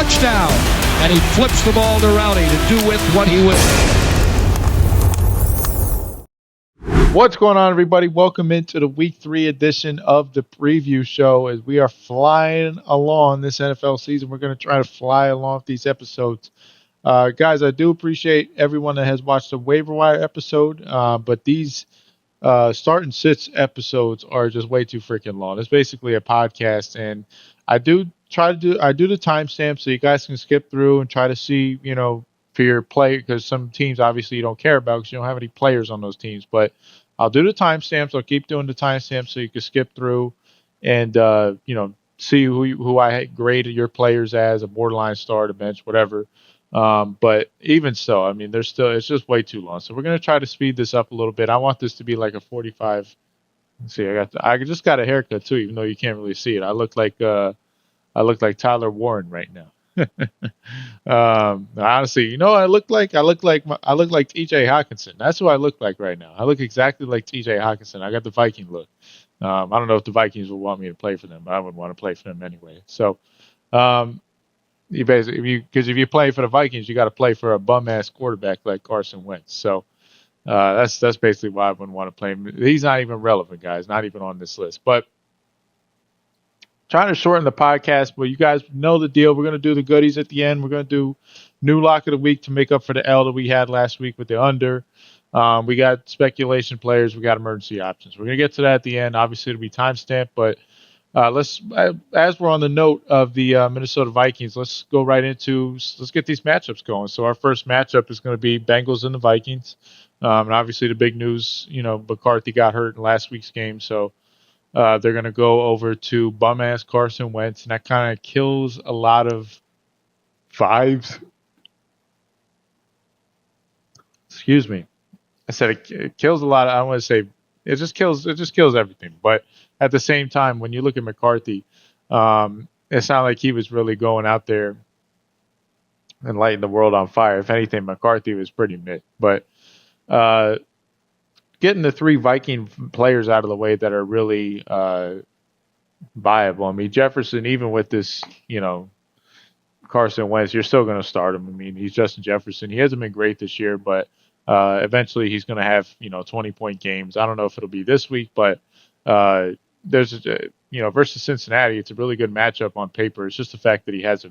touchdown. And he flips the ball to Rowney to do with what he will. What's going on, everybody? Welcome into the Week 3 edition of the preview show. As we are flying along this NFL season, we're going to try to fly along these episodes. Guys, I do appreciate everyone that has watched the waiver wire episode, but these start and sits episodes are just way too freaking long. It's basically a podcast, and I do the timestamp so you guys can skip through and try to see, for your play, because some teams obviously you don't care about because you don't have any players on those teams. But I'll do the timestamps. I'll keep doing the timestamps so you can skip through and see who I graded your players as a borderline start, a bench, whatever. But even so, I mean, it's just way too long. So we're going to try to speed this up a little bit. I want this to be like a 45. Let's see, I just got a haircut too, even though you can't really see it. I look like Tyler Warren right now. Honestly, I look like TJ Hawkinson. That's who I look like right now. I look exactly like TJ Hawkinson. I got the Viking look. I don't know if the Vikings would want me to play for them, but I would want to play for them anyway. So, you basically, if you play for the Vikings, you got to play for a bum ass quarterback like Carson Wentz. So that's basically why I wouldn't want to play him. He's not even relevant, guys. Not even on this list. But trying to shorten the podcast, but you guys know the deal. We're going to do the goodies at the end. We're going to do new lock of the week to make up for the L that we had last week with the under. We got speculation players. We got emergency options. We're going to get to that at the end. Obviously, it'll be timestamped, but as we're on the note of the Minnesota Vikings, let's go right into, let's get these matchups going. So our first matchup is going to be Bengals and the Vikings. And obviously the big news, McCarthy got hurt in last week's game. So they're going to go over to bum-ass Carson Wentz, and that kind of kills a lot of vibes. Excuse me. I said it kills a lot of, I don't want to say, it just kills everything. But at the same time, when you look at McCarthy, it's not like he was really going out there and lighting the world on fire. If anything, McCarthy was pretty mid. But getting the three Viking players out of the way that are really viable. I mean, Jefferson, even with this, Carson Wentz, you're still going to start him. I mean, he's Justin Jefferson. He hasn't been great this year, but eventually he's going to have, 20-point games. I don't know if it'll be this week, but there's, versus Cincinnati, it's a really good matchup on paper. It's just the fact that he has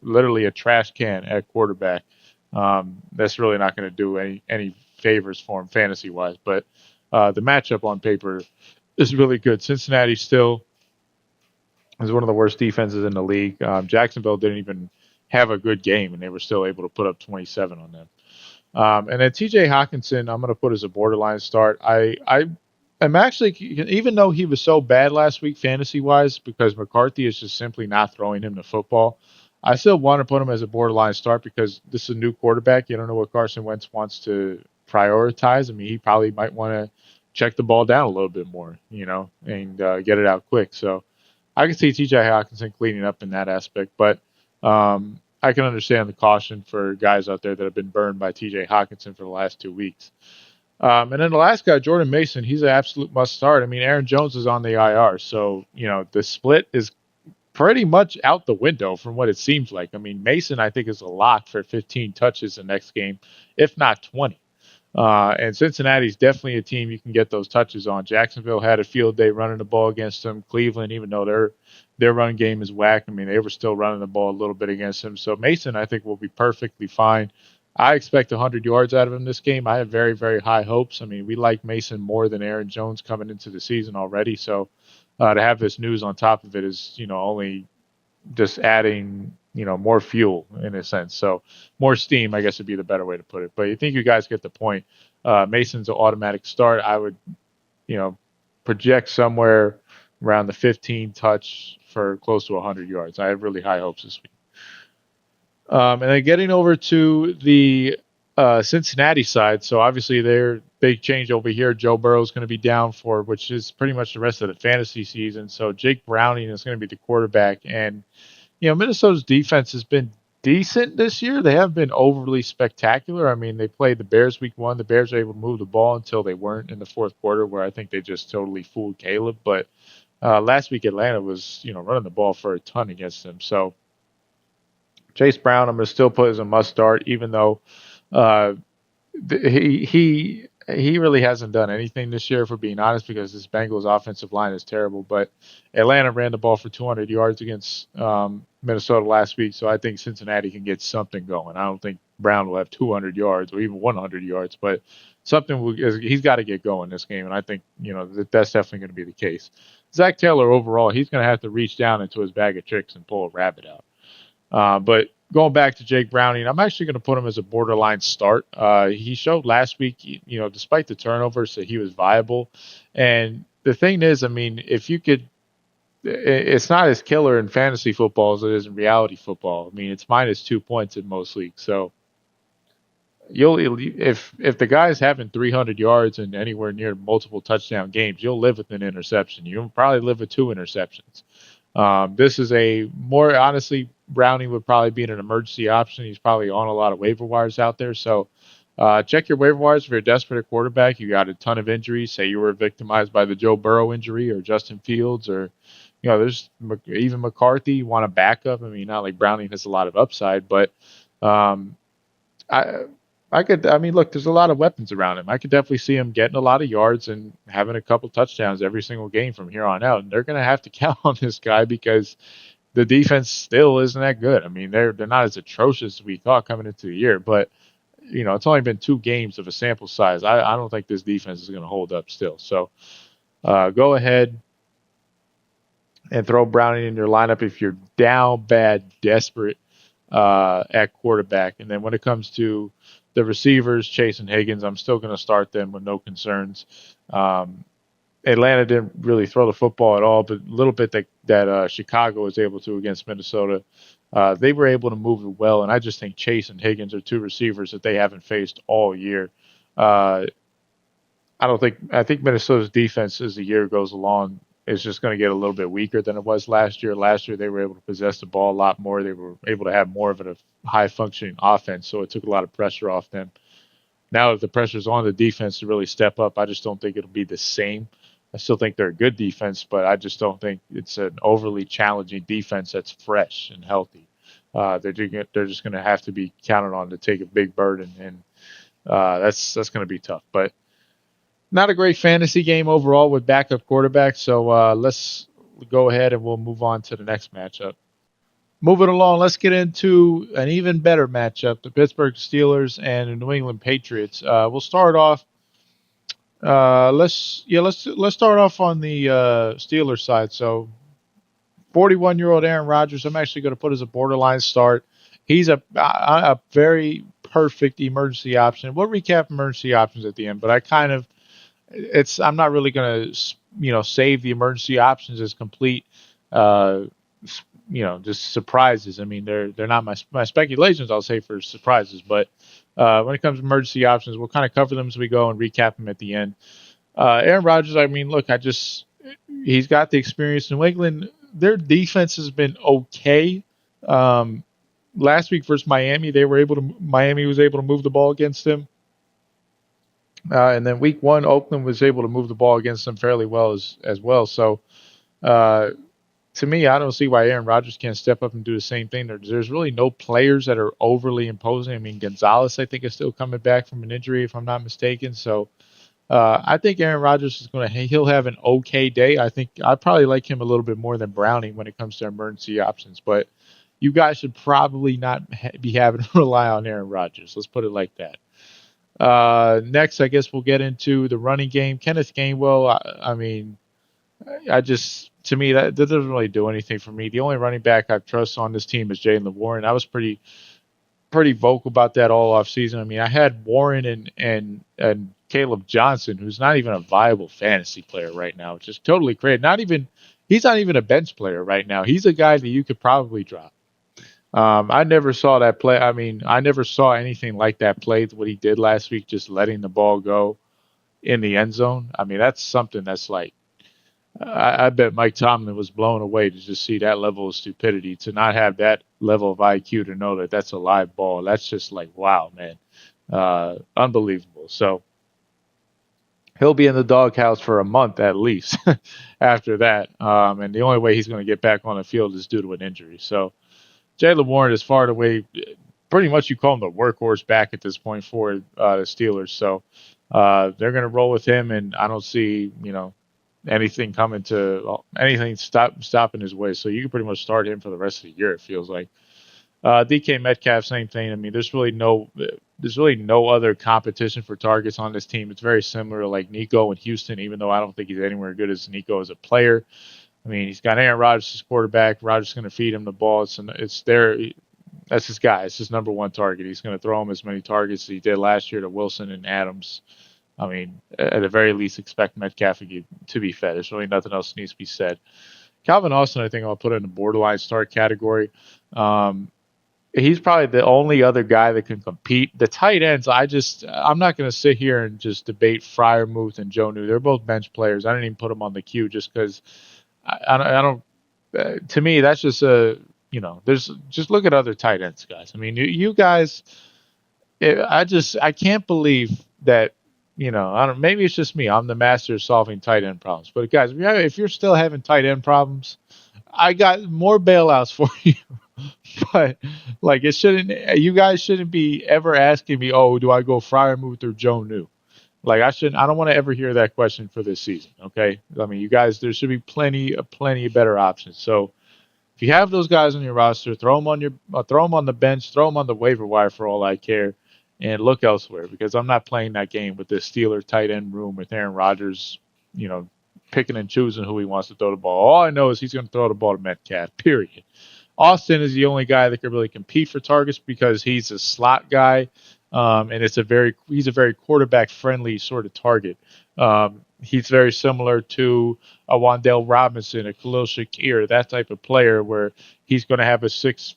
literally a trash can at quarterback. That's really not going to do any favors for him fantasy-wise. But the matchup on paper is really good. Cincinnati still is one of the worst defenses in the league. Jacksonville didn't even have a good game, and they were still able to put up 27 on them. And then TJ Hawkinson, I'm going to put as a borderline start. I'm actually, even though he was so bad last week fantasy-wise, because McCarthy is just simply not throwing him the football, I still want to put him as a borderline start because this is a new quarterback. You don't know what Carson Wentz wants to prioritize. I mean, he probably might want to check the ball down a little bit more, and get it out quick. So I can see TJ Hawkinson cleaning up in that aspect, but I can understand the caution for guys out there that have been burned by TJ Hawkinson for the last 2 weeks. And then the last guy, Jordan Mason, he's an absolute must start. I mean, Aaron Jones is on the IR, so, the split is pretty much out the window from what it seems like. I mean, Mason, I think, is a lock for 15 touches the next game, if not 20. And Cincinnati's definitely a team you can get those touches on. Jacksonville had a field day running the ball against them. Cleveland, even though their run game is whack, I mean, they were still running the ball a little bit against them. So Mason, I think, will be perfectly fine. I expect 100 yards out of him this game. I have very, very high hopes. I mean, we like Mason more than Aaron Jones coming into the season already. So to have this news on top of it is, only just adding, more fuel in a sense. So more steam, I guess, would be the better way to put it. But I think you guys get the point. Mason's an automatic start. I would, project somewhere around the 15 touch for close to 100 yards. I have really high hopes this week. And then getting over to the Cincinnati side, so obviously their big change over here, Joe Burrow is going to be down for, which is pretty much the rest of the fantasy season. So Jake Browning is going to be the quarterback. And, Minnesota's defense has been decent this year. They haven't been overly spectacular. I mean, they played the Bears week 1. The Bears were able to move the ball until they weren't in the fourth quarter, where I think they just totally fooled Caleb. But last week Atlanta was, running the ball for a ton against them. So Chase Brown, I'm going to still put as a must start, even though uh, he really hasn't done anything this year, for being honest, because this Bengals offensive line is terrible. But Atlanta ran the ball for 200 yards against Minnesota last week, so I think Cincinnati can get something going. I don't think Brown will have 200 yards or even 100 yards, but he's got to get going this game, and I think that's definitely going to be the case. Zach Taylor overall, he's going to have to reach down into his bag of tricks and pull a rabbit out. But going back to Jake Browning, I'm actually going to put him as a borderline start. He showed last week, despite the turnovers, that he was viable. And the thing is, I mean, if you could, it's not as killer in fantasy football as it is in reality football. I mean, it's minus 2 points in most leagues. So if the guy's having 300 yards and anywhere near multiple touchdown games, you'll live with an interception. You'll probably live with 2 interceptions. This is honestly, Browning would probably be an emergency option. He's probably on a lot of waiver wires out there. So check your waiver wires if you're desperate at quarterback. You got a ton of injuries. Say you were victimized by the Joe Burrow injury or Justin Fields, or there's even McCarthy. You want a backup. I mean, not like Browning has a lot of upside, but look, there's a lot of weapons around him. I could definitely see him getting a lot of yards and having a couple touchdowns every single game from here on out. And they're going to have to count on this guy because the defense still isn't that good. I mean, they're not as atrocious as we thought coming into the year, but it's only been 2 games of a sample size. I don't think this defense is going to hold up still. So go ahead and throw Browning in your lineup if you're down bad, desperate at quarterback. And then when it comes to the receivers, Chase and Higgins, I'm still going to start them with no concerns. Atlanta didn't really throw the football at all, but a little bit that Chicago was able to against Minnesota. They were able to move it well, and I just think Chase and Higgins are 2 receivers that they haven't faced all year. I think Minnesota's defense, as the year goes along, is just going to get a little bit weaker than it was last year. Last year, they were able to possess the ball a lot more. They were able to have more of a high-functioning offense, so it took a lot of pressure off them. Now that the pressure's on the defense to really step up, I just don't think it'll be the same. I still think they're a good defense, but I just don't think it's an overly challenging defense that's fresh and healthy. They're just going to have to be counted on to take a big burden, and that's going to be tough. But not a great fantasy game overall with backup quarterbacks. So let's go ahead and we'll move on to the next matchup. Moving along, let's get into an even better matchup: the Pittsburgh Steelers and the New England Patriots. We'll start off. Let's start off on the Steelers side. So, 41-year-old Aaron Rodgers, I'm actually going to put as a borderline start. He's a very perfect emergency option. We'll recap emergency options at the end, but I'm not really going to save the emergency options as complete just surprises. I mean, they're not my speculations, I'll say, for surprises, but when it comes to emergency options, we'll kind of cover them as we go and recap them at the end. Aaron Rodgers, I mean, look, he's got the experience. New England, their defense has been okay. Last week versus Miami, Miami was able to move the ball against them. And then week 1, Oakland was able to move the ball against them fairly well as well. So, to me, I don't see why Aaron Rodgers can't step up and do the same thing. There's really no players that are overly imposing. I mean, Gonzalez, I think, is still coming back from an injury, if I'm not mistaken. So I think Aaron Rodgers he'll have an okay day. I think I probably like him a little bit more than Browning when it comes to emergency options. But you guys should probably not be having to rely on Aaron Rodgers. Let's put it like that. Next, I guess we'll get into the running game. Kenneth Gainwell, to me, that doesn't really do anything for me. The only running back I trust on this team is Jaylen Warren. I was pretty vocal about that all offseason. I mean, I had Warren and Caleb Johnson, who's not even a viable fantasy player right now, which is totally crazy. He's not even a bench player right now. He's a guy that you could probably drop. I never saw that play. I mean, I never saw anything like that play, what he did last week, just letting the ball go in the end zone. I mean, that's something that's like, I bet Mike Tomlin was blown away to just see that level of stupidity, to not have that level of IQ to know that that's a live ball. That's just like, wow, man. Unbelievable. So he'll be in the doghouse for a month at least after that. And the only way he's going to get back on the field is due to an injury. So Jaylen Warren is far and away, pretty much you call him the workhorse back at this point for the Steelers. So they're going to roll with him, and I don't see anything stopping his way. So you can pretty much start him for the rest of the year. It feels like. DK Metcalf, same thing. I mean, there's really no other competition for targets on this team. It's very similar to like Nico in Houston, even though I don't think he's anywhere good as Nico as a player. I mean, he's got Aaron Rodgers as quarterback. Rodgers is going to feed him the ball. It's there. That's his guy. It's his number one target. He's going to throw him as many targets as he did last year to Wilson and Adams. I mean, at the very least, expect Metcalf to be fed. There's really nothing else that needs to be said. Calvin Austin, I think I'll put in the borderline start category. He's probably the only other guy that can compete. The tight ends, I'm not going to sit here and just debate Freiermuth and Jonnu. They're both bench players. I didn't even put them on the queue just because I don't. To me, that's just just look at other tight ends, guys. I mean, you guys, I can't believe that. Maybe it's just me. I'm the master of solving tight end problems. But guys, if you're still having tight end problems, I got more bailouts for you. But like you guys shouldn't be ever asking me, oh, do I go Freiermuth or Jonnu? Like I don't want to ever hear that question for this season. Okay. I mean, you guys, there should be plenty of better options. So if you have those guys on your roster, throw them on the bench, throw them on the waiver wire for all I care, and look elsewhere because I'm not playing that game with this Steeler tight end room with Aaron Rodgers, picking and choosing who he wants to throw the ball. All I know is he's going to throw the ball to Metcalf, period. Austin is the only guy that could really compete for targets because he's a slot guy, and he's a very quarterback-friendly sort of target. He's very similar to a Wan'Dale Robinson, a Khalil Shakir, that type of player where he's going to have a 6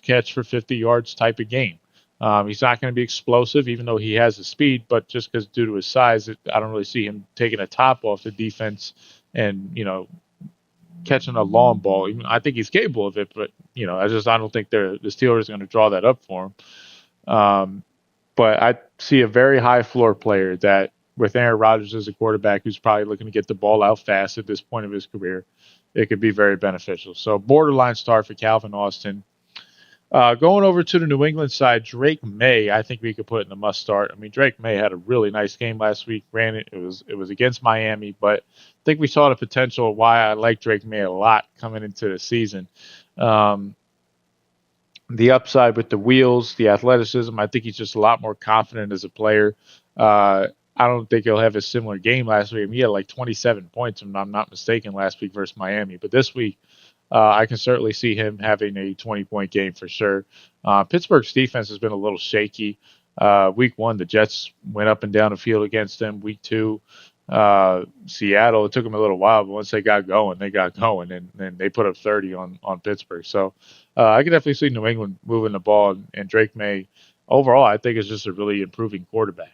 catch for 50 yards type of game. He's not going to be explosive, even though he has the speed, but just because due to his size, I don't really see him taking a top off the defense and, catching a long ball. I think he's capable of it, but I don't think the Steelers are going to draw that up for him. But I see a very high floor player that with Aaron Rodgers as a quarterback who's probably looking to get the ball out fast at this point of his career, it could be very beneficial. So borderline start for Calvin Austin. Going over to the New England side, Drake May, I think we could put in the must start. I mean, Drake May had a really nice game last week. Granted, it was against Miami, but I think we saw the potential of why I like Drake May a lot coming into the season. The upside with the wheels, the athleticism, I think he's just a lot more confident as a player. I don't think he'll have a similar game last week. I mean, he had like 27 points, if I'm not mistaken, last week versus Miami. But this week, I can certainly see him having a 20-point game for sure. Pittsburgh's defense has been a little shaky. Week 1, the Jets went up and down the field against them. Week 2, Seattle, it took them a little while, but once they got going, and they put up 30 on Pittsburgh. So I can definitely see New England moving the ball, and Drake May, overall, I think is just a really improving quarterback.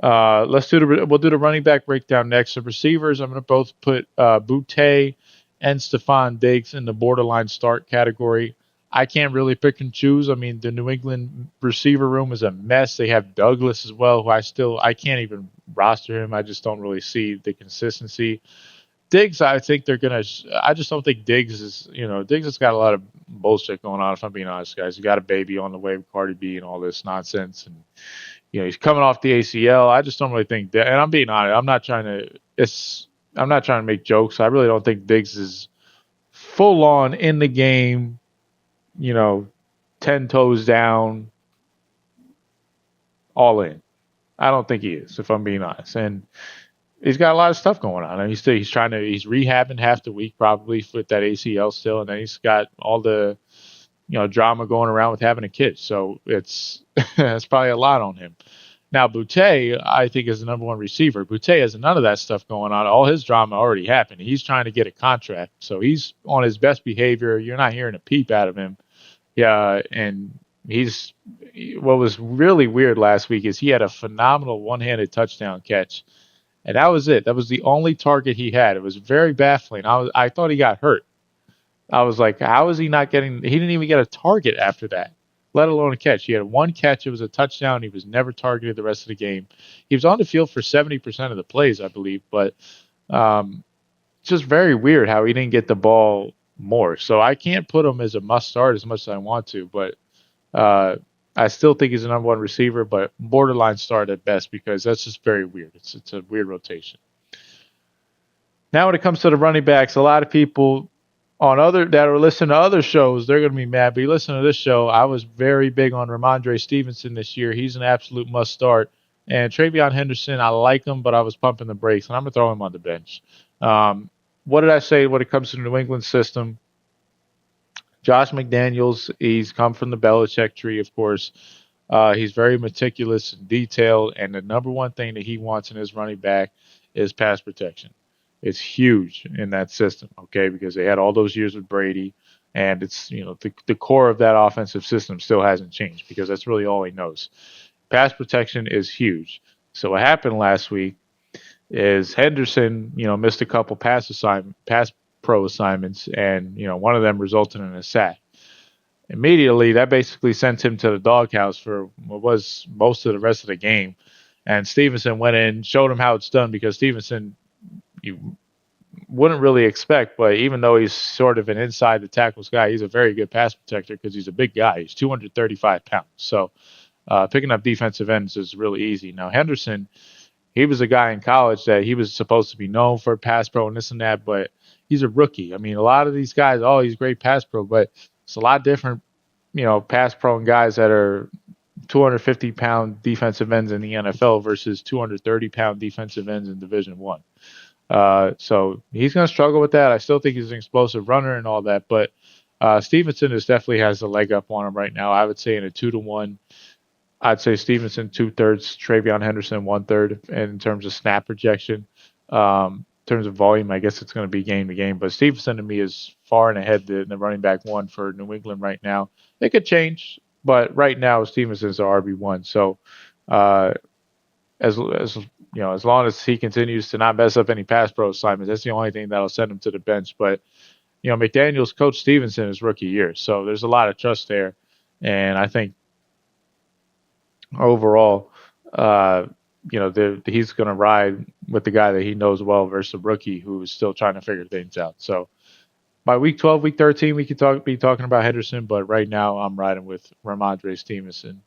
We'll do the running back breakdown next. The receivers, I'm going to both put Boutte and Stephon Diggs in the borderline start category. I can't really pick and choose. I mean, the New England receiver room is a mess. They have Douglas as well, who I can't even roster him. I just don't really see the consistency. Diggs, I think I just don't think Diggs has got a lot of bullshit going on, if I'm being honest, guys. He got a baby on the way with Cardi B and all this nonsense. And, he's coming off the ACL. I just don't really think that, and I'm being honest, I'm not trying to make jokes. I really don't think Diggs is full on in the game, 10 toes down, all in. I don't think he is, if I'm being honest. And he's got a lot of stuff going on. And he's rehabbing half the week probably with that ACL still. And then he's got all the, drama going around with having a kid. So it's probably a lot on him. Now, Boutte, I think, is the number one receiver. Boutte has none of that stuff going on. All his drama already happened. He's trying to get a contract. So he's on his best behavior. You're not hearing a peep out of him. Yeah, and what was really weird last week is he had a phenomenal one-handed touchdown catch. And that was it. That was the only target he had. It was very baffling. I thought he got hurt. I was like, how is he not getting – he didn't even get a target after that, let alone a catch. He had one catch. It was a touchdown. He was never targeted the rest of the game. He was on the field for 70% of the plays, I believe. But just very weird how he didn't get the ball more. So I can't put him as a must start as much as I want to, but I still think he's the number one receiver, but borderline start at best because that's just very weird. It's a weird rotation. Now when it comes to the running backs, a lot of people on other that are listening to other shows, they're going to be mad. But you listen to this show, I was very big on Ramondre Stevenson this year. He's an absolute must start. And Travion Henderson, I like him, but I was pumping the brakes, and I'm going to throw him on the bench. What did I say when it comes to the New England system? Josh McDaniels, he's come from the Belichick tree, of course. He's very meticulous and detailed, and the number one thing that he wants in his running back is pass protection. It's huge in that system, okay, because they had all those years with Brady, and it's the core of that offensive system still hasn't changed because that's really all he knows. Pass protection is huge. So what happened last week is Henderson, missed a couple pass pro assignments, and one of them resulted in a sack. Immediately, that basically sent him to the doghouse for what was most of the rest of the game. And Stevenson went in, showed him how it's done because Stevenson, you wouldn't really expect, but even though he's sort of an inside the tackles guy, he's a very good pass protector because he's a big guy. He's 235 pounds. So picking up defensive ends is really easy. Now, Henderson, he was a guy in college that he was supposed to be known for pass pro and this and that, but he's a rookie. I mean, a lot of these guys, he's great pass pro, but it's a lot different, pass prone guys that are 250-pound defensive ends in the NFL versus 230-pound defensive ends in Division One. So he's going to struggle with that. I still think he's an explosive runner and all that, but Stevenson definitely has a leg up on him right now. I would say in a 2-to-1. I'd say Stevenson 2/3, Travion Henderson 1/3 in terms of snap projection. In terms of volume, I guess it's going to be game to game. But Stevenson to me is far and ahead in the running back one for New England right now. It could change, but right now Stevenson's the RB1. So as long as he continues to not mess up any pass pro assignments, that's the only thing that'll send him to the bench. But McDaniels coached Stevenson his rookie year, so there's a lot of trust there, and I think overall, he's going to ride with the guy that he knows well versus a rookie who is still trying to figure things out. So by week 12, week 13, we could be talking about Henderson, but right now I'm riding with Ramondre Stevenson.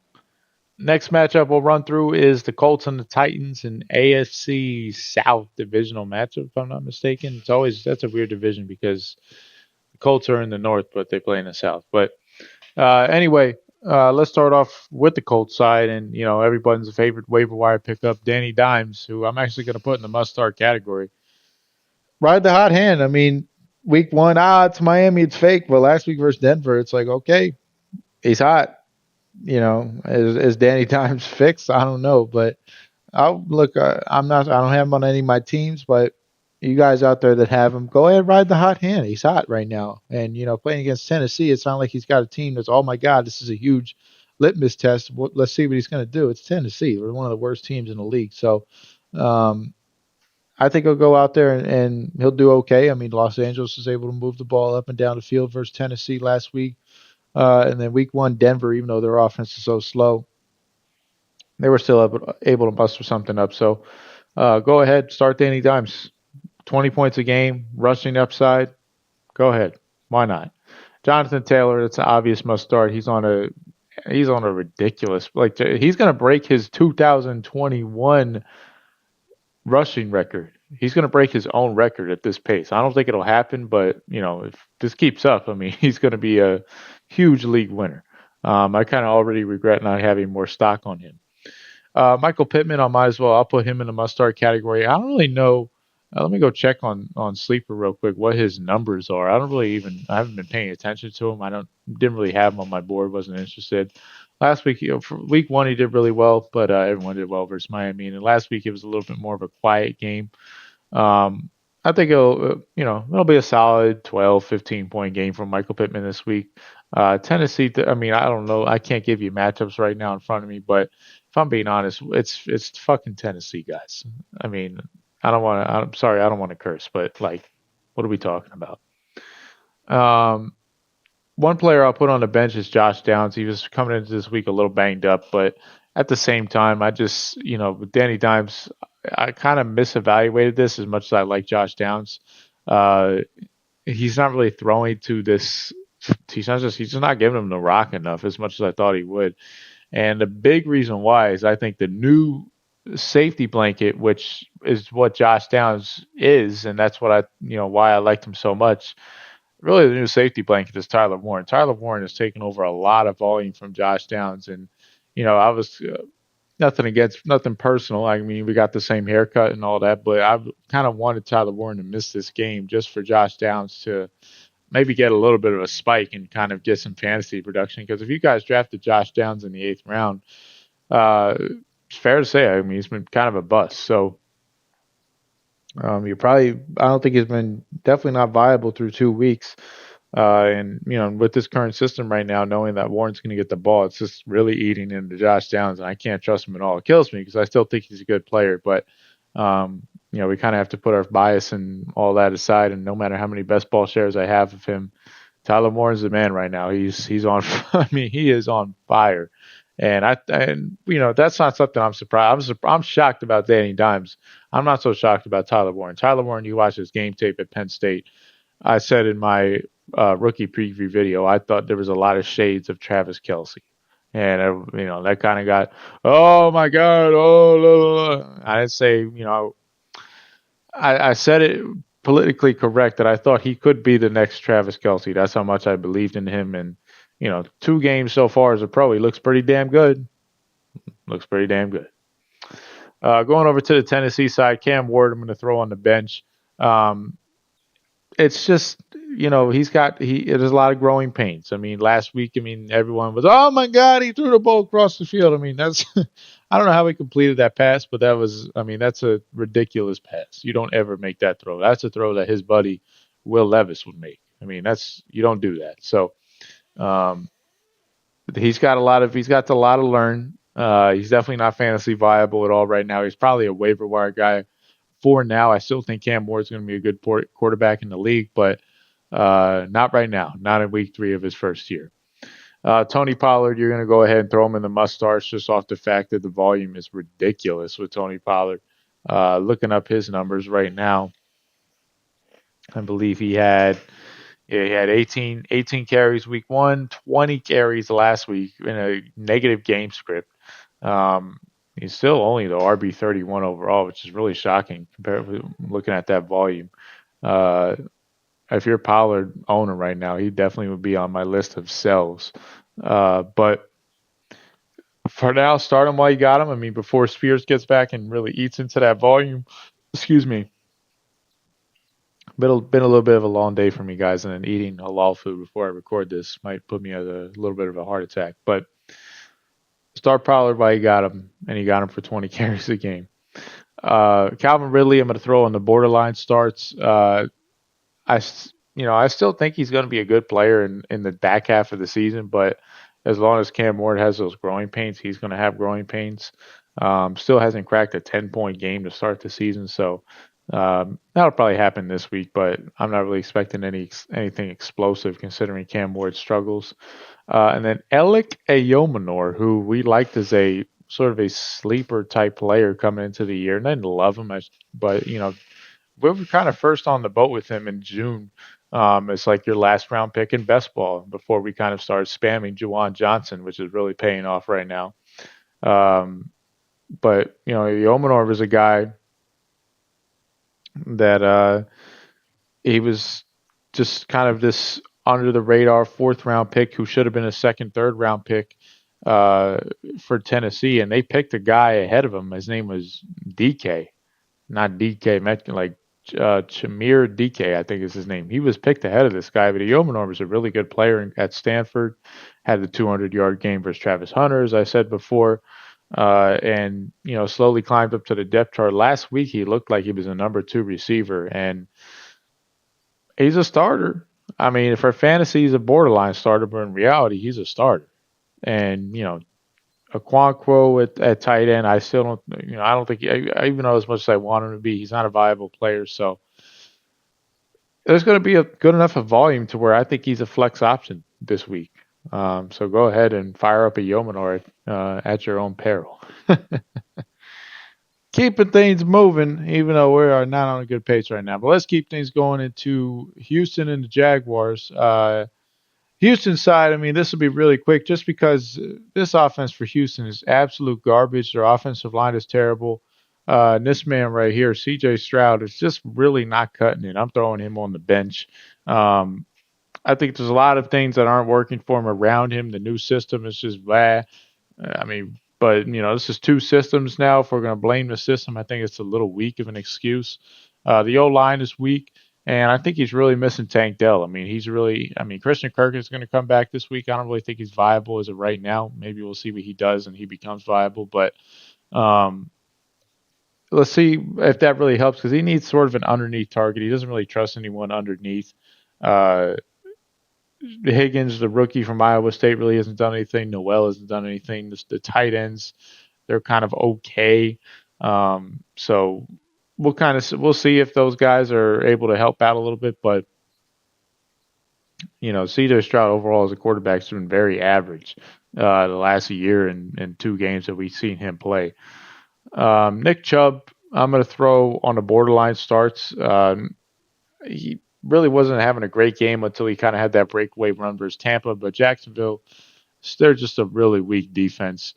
Next matchup we'll run through is the Colts and the Titans, an AFC South divisional matchup, if I'm not mistaken. That's a weird division because the Colts are in the North, but they play in the South. But anyway, let's start off with the Colts side, and everybody's favorite waiver wire pickup, Danny Dimes, who I'm actually going to put in the must-start category. Ride the hot hand. I mean, week 1, it's Miami, it's fake. But last week versus Denver, it's like, okay, he's hot. Is Danny Dimes fixed? I don't know, but I don't have him on any of my teams, but you guys out there that have him, go ahead, ride the hot hand. He's hot right now. And, playing against Tennessee, it's not like he's got a team that's, oh, my God, this is a huge litmus test. Let's see what he's going to do. It's Tennessee. We're one of the worst teams in the league. So I think he'll go out there and he'll do okay. I mean, Los Angeles was able to move the ball up and down the field versus Tennessee last week. And then week 1, Denver, even though their offense is so slow, they were still able to muster something up. So go ahead, start Danny Dimes. 20 points a game, rushing upside. Go ahead. Why not? Jonathan Taylor, it's an obvious must start. He's on a ridiculous, he's going to break his 2021 rushing record. He's going to break his own record at this pace. I don't think it'll happen, but if this keeps up, I mean, he's going to be a huge league winner. I kind of already regret not having more stock on him. Michael Pittman, I'll put him in the must-start category. I don't really know. Let me go check on Sleeper real quick what his numbers are. I haven't been paying attention to him. Didn't really have him on my board. Wasn't interested. Last week, for week 1, he did really well, but everyone did well versus Miami. And last week, it was a little bit more of a quiet game. I think it'll be a solid 12, 15-point game from Michael Pittman this week. Tennessee, I don't know. I can't give you matchups right now in front of me, but if I'm being honest, it's fucking Tennessee, guys. I mean, I'm sorry, I don't want to curse, but what are we talking about? One player I'll put on the bench is Josh Downs. He was coming into this week a little banged up, but at the same time, I just, with Danny Dimes, I kind of misevaluated this as much as I like Josh Downs. he's not really throwing to this. He's just not giving him the rock enough as much as I thought he would. And the big reason why is I think the new safety blanket, which is what Josh Downs is, and that's what why I liked him so much. Really, the new safety blanket is Tyler Warren. Tyler Warren has taken over a lot of volume from Josh Downs, and I was nothing personal. I mean, we got the same haircut and all that, but I kind of wanted Tyler Warren to miss this game just for Josh Downs to maybe get a little bit of a spike and kind of get some fantasy production. Because if you guys drafted Josh Downs in the 8th round, it's fair to say, I mean, he's been kind of a bust. So I don't think he's been definitely not viable through 2 weeks. And with this current system right now, knowing that Warren's going to get the ball, it's just really eating into Josh Downs, and I can't trust him at all. It kills me because I still think he's a good player, but we kind of have to put our bias and all that aside. And no matter how many best ball shares I have of him, Tyler Warren's the man right now. He's on. I mean, he is on fire, and that's not something I'm surprised. I'm shocked about Danny Dimes. I'm not so shocked about Tyler Warren. Tyler Warren, you watch his game tape at Penn State. I said in my rookie preview video, I thought there was a lot of shades of Travis Kelce. And, that kind of got, oh, my God. Oh, I didn't say, I said it politically correct that I thought he could be the next Travis Kelce. That's how much I believed in him. And, 2 games so far as a pro, he looks pretty damn good. Looks pretty damn good. Going over to the Tennessee side, Cam Ward, I'm going to throw on the bench. It's just, there's a lot of growing pains. I mean, last week, everyone was, oh my God, he threw the ball across the field. I mean, that's, I don't know how he completed that pass, but that's a ridiculous pass. You don't ever make that throw. That's a throw that his buddy Will Levis would make. I mean, you don't do that. So, he's got a lot to learn. He's definitely not fantasy viable at all right now. He's probably a waiver wire guy. For now, I still think Cam Ward's going to be a good quarterback in the league, but not right now. Not in week 3 of his first year. Tony Pollard, you're going to go ahead and throw him in the must-starts just off the fact that the volume is ridiculous with Tony Pollard. Looking up his numbers right now, I believe he had 18 carries week 1, 20 carries last week in a negative game script. He's still only the RB 31 overall, which is really shocking compared with looking at that volume. If you're a Pollard owner right now, he definitely would be on my list of sells. But for now, start him while you got him. I mean, before Spears gets back and really eats into that volume. Excuse me. Been a little bit of a long day for me, guys, and then eating halal food before I record this might put me at a little bit of a heart attack. But start Pollard while you got him, and you got him for 20 carries a game. Calvin Ridley, I'm going to throw on the borderline starts. I still think he's going to be a good player in the back half of the season, but as long as Cam Ward has those growing pains, he's going to have growing pains. Still hasn't cracked a 10-point game to start the season, so that'll probably happen this week, but I'm not really expecting anything explosive considering Cam Ward's struggles. And then Alec Ayomanor, who we liked as a sort of a sleeper type player coming into the year, and I didn't love him, but we were kind of first on the boat with him in June. It's like your last round pick in best ball before we kind of started spamming Juwan Johnson, which is really paying off right now. But Ayomanor was a guy that he was just kind of this under the radar 4th round pick who should have been a 2nd, 3rd round pick for Tennessee, and they picked a guy ahead of him. His name was DK, not DK Metcalf, like Chimere DK, I think is his name. He was picked ahead of this guy, but Ayomanor was a really good player at Stanford, had the 200-yard game versus Travis Hunter, as I said before. And slowly climbed up to the depth chart. Last week he looked like he was a number 2 receiver, and he's a starter. I mean, for fantasy he's a borderline starter, but in reality he's a starter. And Okonkwo at tight end, I still don't. I don't think even though as much as I want him to be, he's not a viable player. So there's going to be a good enough of volume to where I think he's a flex option this week. So go ahead and fire up Ayomanor at your own peril. keeping things moving, even though we are not on a good pace right now. But let's keep things going into Houston and the Jaguars. Houston side, I mean, this will be really quick just because this offense for Houston is absolute garbage. Their offensive line is terrible. This man right here, CJ Stroud, is just really not cutting it. I'm throwing him on the bench. Um, I think there's a lot of things that aren't working for him around him. The new system is just blah. I mean, but this is two systems now. If we're going to blame the system, I think it's a little weak of an excuse. The O line is weak, and I think he's really missing Tank Dell. I mean, Christian Kirk is going to come back this week. I don't really think he's viable as of right now. Maybe we'll see what he does and he becomes viable, but um, let's see if that really helps because he needs sort of an underneath target. He doesn't really trust anyone underneath. Uh, Higgins, the rookie from Iowa State, really hasn't done anything. Noel hasn't done anything. The tight ends, they're kind of okay. So we'll see if those guys are able to help out a little bit. But CJ Stroud overall as a quarterback has been very average the last year and 2 games that we've seen him play. Nick Chubb, I'm going to throw on the borderline starts. He really wasn't having a great game until he kind of had that breakaway run versus Tampa. But Jacksonville, they're just a really weak defense.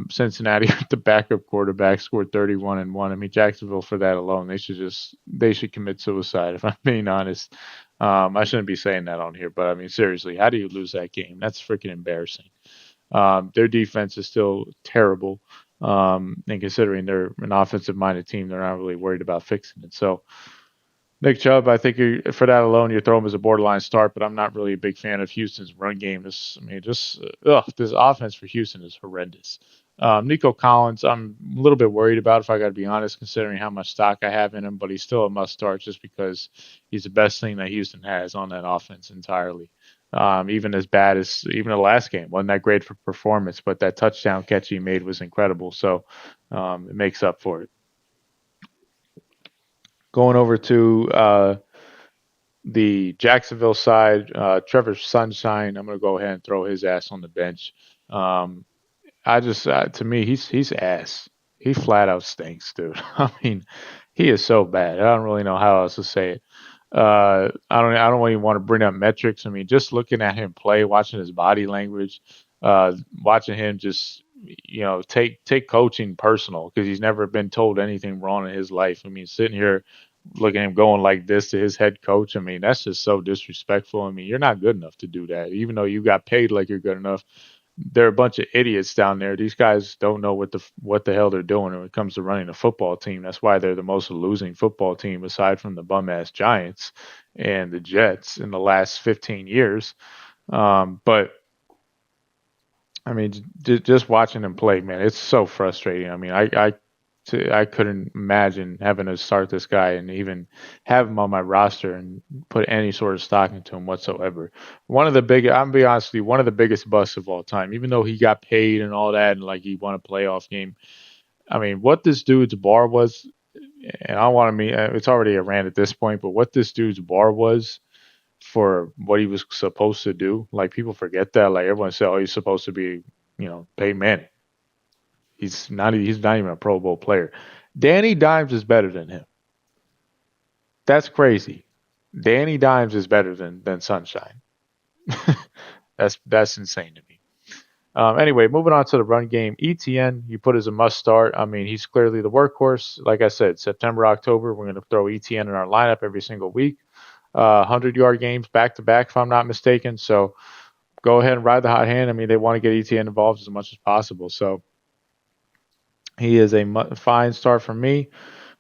Cincinnati, the backup quarterback, scored 31-1. I mean, Jacksonville for that alone, they should commit suicide. If I'm being honest, I shouldn't be saying that on here, but I mean, seriously, how do you lose that game? That's freaking embarrassing. Their defense is still terrible. And considering they're an offensive-minded team, they're not really worried about fixing it. So, Nick Chubb, I think for that alone, you throw him as a borderline start, but I'm not really a big fan of Houston's run game. This offense for Houston is horrendous. Nico Collins, I'm a little bit worried about, if I got to be honest, considering how much stock I have in him, but he's still a must start just because he's the best thing that Houston has on that offense entirely. Even as bad as even the last game wasn't that great for performance, but that touchdown catch he made was incredible. So it makes up for it. Going over to the Jacksonville side, Trevor Sunshine, I'm going to go ahead and throw his ass on the bench. To me, he's ass. He flat out stinks, dude. I mean, he is so bad. I don't really know how else to say it. I don't even want to bring up metrics. I mean, just looking at him play, watching his body language, watching him just take coaching personal because he's never been told anything wrong in his life. I mean, sitting here looking at him going like this to his head coach, I mean, that's just so disrespectful. I mean, you're not good enough to do that, even though you got paid like you're good enough. They're a bunch of idiots down there. These guys don't know what the hell they're doing when it comes to running a football team. That's why they're the most losing football team aside from the bum ass Giants and the Jets in the last 15 years. But I mean, just watching them play, man, it's so frustrating. I mean, I couldn't imagine having to start this guy and even have him on my roster and put any sort of stock into him whatsoever. I'm gonna be honest with you, one of the biggest busts of all time. Even though he got paid and all that, and like he won a playoff game. I mean, what this dude's bar was, and I don't want to mean it's already a rant at this point, but what this dude's bar was for what he was supposed to do. Like people forget that. Like everyone said, oh, he's supposed to be, Peyton Manning. He's not even a Pro Bowl player. Danny Dimes is better than him. That's crazy. Danny Dimes is better than Sunshine. That's insane to me. Anyway, moving on to the run game. ETN, you put as a must start. I mean, he's clearly the workhorse. Like I said, September, October, we're going to throw ETN in our lineup every single week. 100-yard games back to back, if I'm not mistaken. So go ahead and ride the hot hand. I mean, they want to get ETN involved as much as possible. So he is a fine start for me.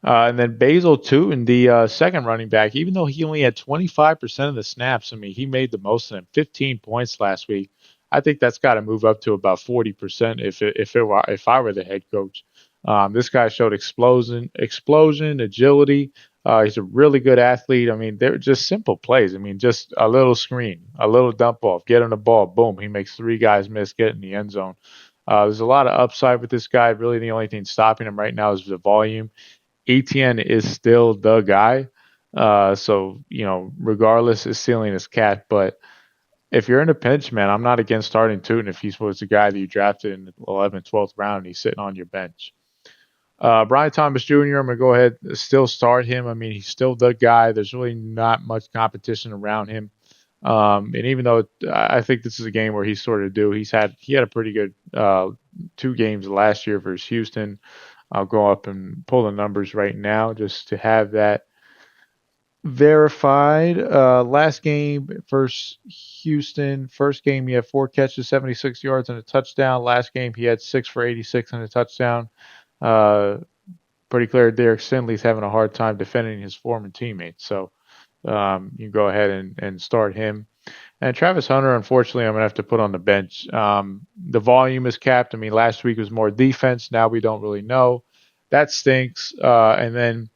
And then Basil, too, in the second running back, even though he only had 25% of the snaps, I mean, he made the most of them, 15 points last week. I think that's got to move up to about 40% if I were the head coach. This guy showed explosion, agility. He's a really good athlete. I mean, they're just simple plays. I mean, just a little screen, a little dump off, get him the ball, boom, he makes 3 guys miss, get in the end zone. There's a lot of upside with this guy. Really, the only thing stopping him right now is the volume. ETN is still the guy. So, regardless, his ceiling is cat. But if you're in a pinch, man, I'm not against starting Tootin if he was the guy that you drafted in the 11th, 12th round and he's sitting on your bench. Brian Thomas Jr., I'm going to go ahead and still start him. I mean, he's still the guy. There's really not much competition around him. And even though I think this is a game where he's sort of due, he had a pretty good 2 games last year versus Houston. I'll go up and pull the numbers right now just to have that verified. Last game versus Houston. First game he had 4 catches, 76 yards, and a touchdown. Last game he had 6 for 86 and a touchdown. Pretty clear Derek Stingley's having a hard time defending his former teammates. So you go ahead and start him. And Travis Hunter, unfortunately, I'm going to have to put on the bench. The volume is capped. I mean, last week was more defense. Now we don't really know. That stinks. And then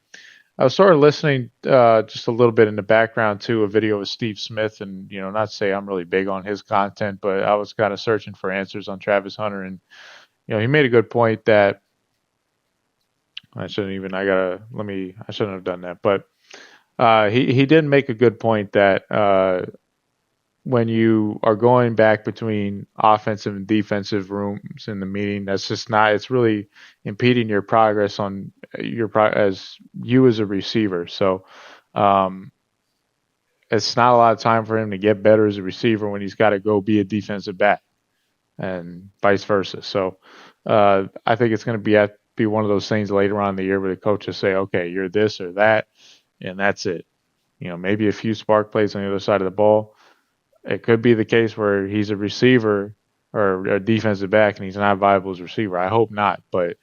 I was sort of listening just a little bit in the background to a video of Steve Smith. And, not to say I'm really big on his content, but I was kind of searching for answers on Travis Hunter. And, he made a good point that I shouldn't have done that. But he did make a good point that when you are going back between offensive and defensive rooms in the meeting, that's just not. It's really impeding your progress on as a receiver. So it's not a lot of time for him to get better as a receiver when he's got to go be a defensive back, and vice versa. So I think it's going to be one of those things later on in the year where the coaches say, okay, you're this or that, and that's it. Maybe a few spark plays on the other side of the ball. It could be the case where he's a receiver or a defensive back and he's not viable as a receiver. I hope not, but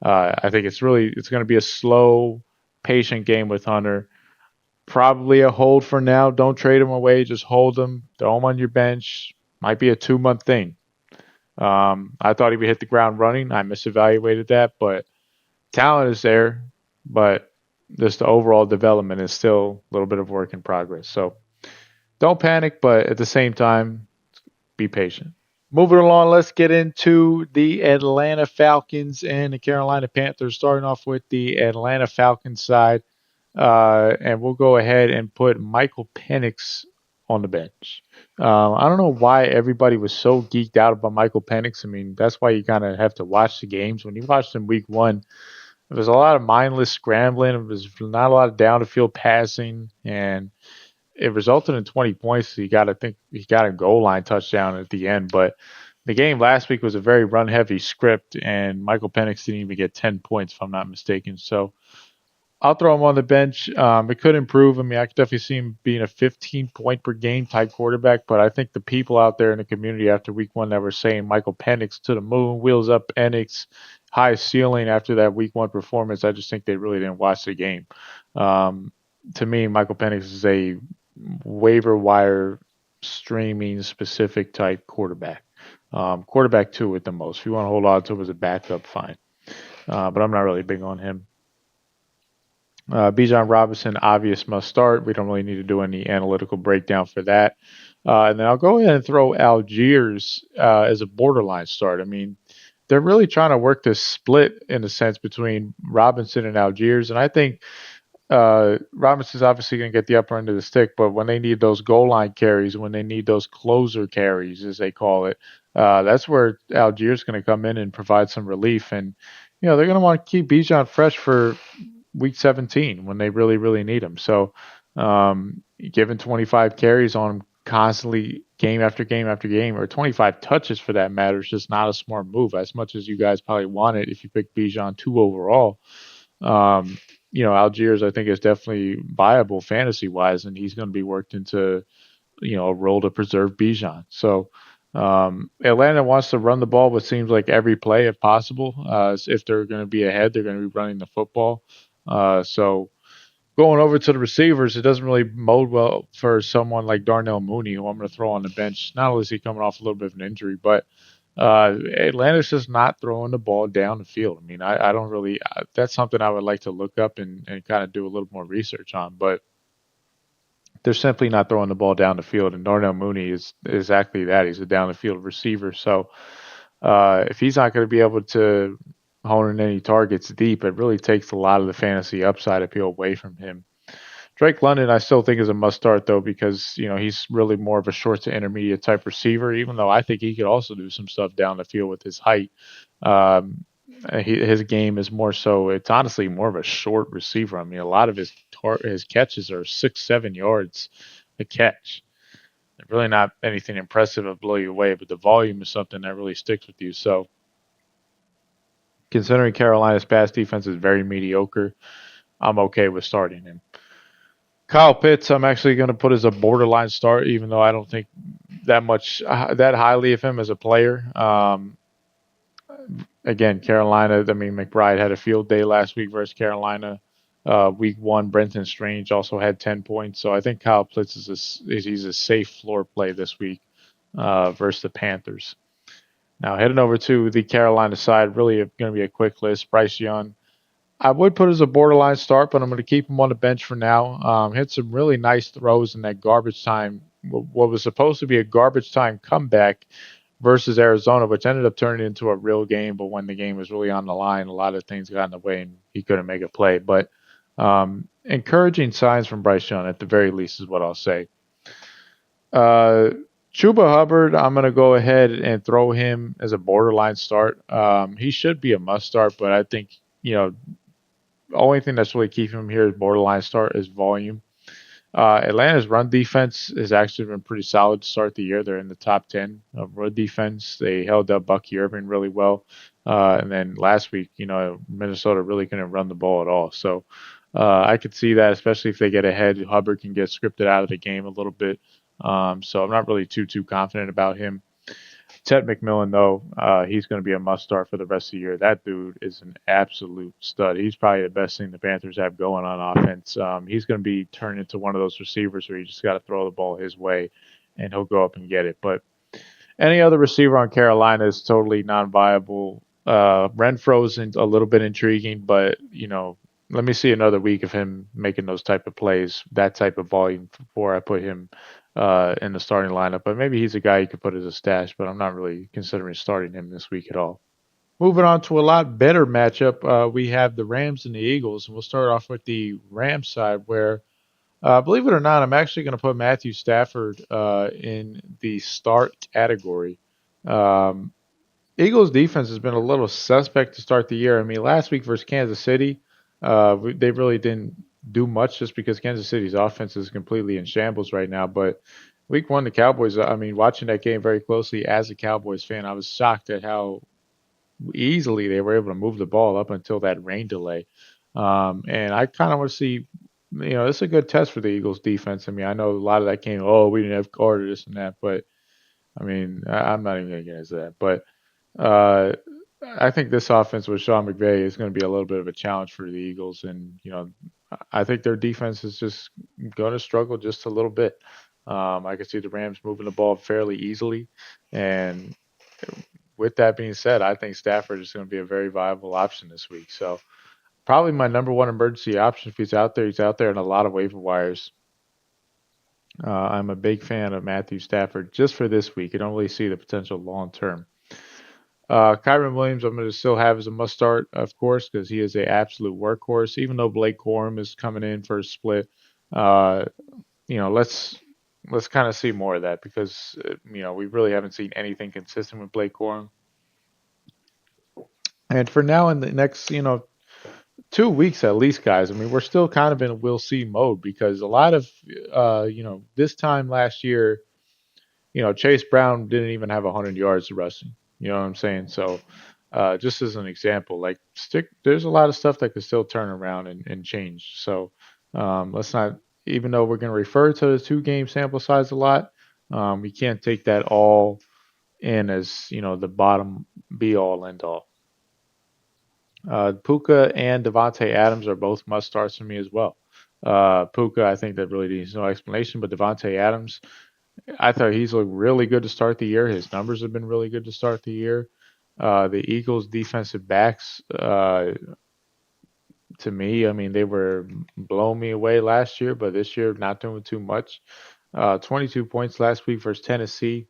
I think it's going to be a slow, patient game with Hunter. Probably a hold for now. Don't trade him away. Just hold him. Throw him on your bench. Might be a 2-month thing. I thought he would hit the ground running. I misevaluated that, but talent is there. But just the overall development is still a little bit of work in progress. So don't panic, but at the same time, be patient. Moving along, let's get into the Atlanta Falcons and the Carolina Panthers. Starting off with the Atlanta Falcons side. And we'll go ahead and put Michael Penix on the bench. I don't know why everybody was so geeked out about Michael Penix. I mean, that's why you kind of have to watch the games. When you watched him week 1, there was a lot of mindless scrambling. There was not a lot of down the field passing, and it resulted in 20 points. He got a goal line touchdown at the end, but the game last week was a very run heavy script, and Michael Penix didn't even get 10 points if I'm not mistaken. So I'll throw him on the bench. It could improve. I mean, I could definitely see him being a 15 point per game type quarterback, but I think the people out there in the community after week 1 that were saying Michael Penix to the moon, wheels up Penix, high ceiling after that week 1 performance, I just think they really didn't watch the game. To me, Michael Penix is a waiver wire streaming specific type quarterback. Quarterback 2 at the most. If you want to hold on to him as a backup, fine. But I'm not really big on him. Bijan Robinson, obvious must start. We don't really need to do any analytical breakdown for that. And then I'll go ahead and throw Algiers as a borderline start. I mean, they're really trying to work this split in a sense between Robinson and Algiers. And I think Robinson's obviously going to get the upper end of the stick, but when they need those goal line carries, when they need those closer carries, as they call it, that's where Algiers is going to come in and provide some relief. And, they're going to want to keep Bijan fresh for week 17 when they really, really need him. So giving 25 carries on him constantly game after game after game, or 25 touches for that matter, is just not a smart move as much as you guys probably want it if you pick Bijan 2 overall. Algiers, I think, is definitely viable fantasy-wise, and he's going to be worked into, a role to preserve Bijan. So Atlanta wants to run the ball, but seems like every play if possible. If they're going to be ahead, they're going to be running the football. So going over to the receivers, it doesn't really bode well for someone like Darnell Mooney, who I'm going to throw on the bench. Not only is he coming off a little bit of an injury, but Atlanta's just not throwing the ball down the field. I mean, I don't really that's something I would like to look up and kind of do a little more research on, but they're simply not throwing the ball down the field, and Darnell Mooney is exactly that. He's a down the field receiver. So if he's not going to be able to hone in any targets deep, it really takes a lot of the fantasy upside appeal away from him. Drake London, I still think, is a must start, though, because he's really more of a short to intermediate type receiver, even though I think he could also do some stuff down the field with his height. his game is more so. It's honestly more of a short receiver. I mean, a lot of his catches are 6-7 yards a catch. They're really not anything impressive to blow you away, but the volume is something that really sticks with you. So, considering Carolina's pass defense is very mediocre, I'm okay with starting him. Kyle Pitts, I'm actually going to put as a borderline start, even though I don't think that highly of him as a player. Again, Carolina. I mean, McBride had a field day last week versus Carolina. Week 1, Brenton Strange also had 10 points. So I think Kyle Pitts he's a safe floor play this week versus the Panthers. Now heading over to the Carolina side, really going to be a quick list. Bryce Young, I would put as a borderline start, but I'm going to keep him on the bench for now. Hit some really nice throws in that garbage time, what was supposed to be a garbage time comeback versus Arizona, which ended up turning into a real game. But when the game was really on the line, a lot of things got in the way and he couldn't make a play. But encouraging signs from Bryce Young at the very least is what I'll say. Chuba Hubbard, I'm going to go ahead and throw him as a borderline start. He should be a must start, but I think, the only thing that's really keeping him here is borderline start is volume. Atlanta's run defense has actually been pretty solid to start the year. They're in the top 10 of run defense. They held up Bucky Irving really well. And then last week, Minnesota really couldn't run the ball at all. So I could see that, especially if they get ahead. Hubbard can get scripted out of the game a little bit. So I'm not really too confident about him. Ted McMillan, though, he's going to be a must start for the rest of the year. That dude is an absolute stud. He's probably the best thing the Panthers have going on offense. He's going to be turned into one of those receivers where you just got to throw the ball his way, and he'll go up and get it. But any other receiver on Carolina is totally non-viable. Renfro's a little bit intriguing, but, let me see another week of him making those type of plays, that type of volume before I put him in the starting lineup. But maybe he's a guy you could put as a stash, but I'm not really considering starting him this week at all. Moving on to a lot better matchup, we have the Rams and the Eagles. And we'll start off with the Rams side where, believe it or not, I'm actually going to put Matthew Stafford in the start category. Eagles defense has been a little suspect to start the year. I mean, last week versus Kansas City, they really didn't do much just because Kansas City's offense is completely in shambles right now. But week 1, the Cowboys, I mean, watching that game very closely as a Cowboys fan, I was shocked at how easily they were able to move the ball up until that rain delay. And I kind of want to see, it's a good test for the Eagles defense. I mean, I know a lot of that came, we didn't have Carter, this and that. But, I mean, I'm not even going to get into that. But I think this offense with Sean McVay is going to be a little bit of a challenge for the Eagles. And, I think their defense is just going to struggle just a little bit. I can see the Rams moving the ball fairly easily. And with that being said, I think Stafford is going to be a very viable option this week. So probably my number one emergency option if he's out there. He's out there in a lot of waiver wires. I'm a big fan of Matthew Stafford just for this week. I don't really see the potential long term. Kyren Williams, I'm going to still have as a must start, of course, because he is an absolute workhorse. Even though Blake Corum is coming in for a split, let's kind of see more of that because we really haven't seen anything consistent with Blake Corum. And for now, in the next 2 weeks at least, guys, I mean we're still kind of in a we'll see mode because a lot of this time last year, Chase Brown didn't even have 100 yards rushing. You know what I'm saying? So just as an example, there's a lot of stuff that could still turn around and change. So let's not, even though we're going to refer to the 2-game sample size a lot, we can't take that all in as, the bottom be all end all. Puka and Devontae Adams are both must starts for me as well. Puka, I think that really needs no explanation, but Devontae Adams, I thought he's looked really good to start the year. His numbers have been really good to start the year. The Eagles' defensive backs, to me, I mean, they were blowing me away last year, but this year not doing too much. 22 points last week versus Tennessee.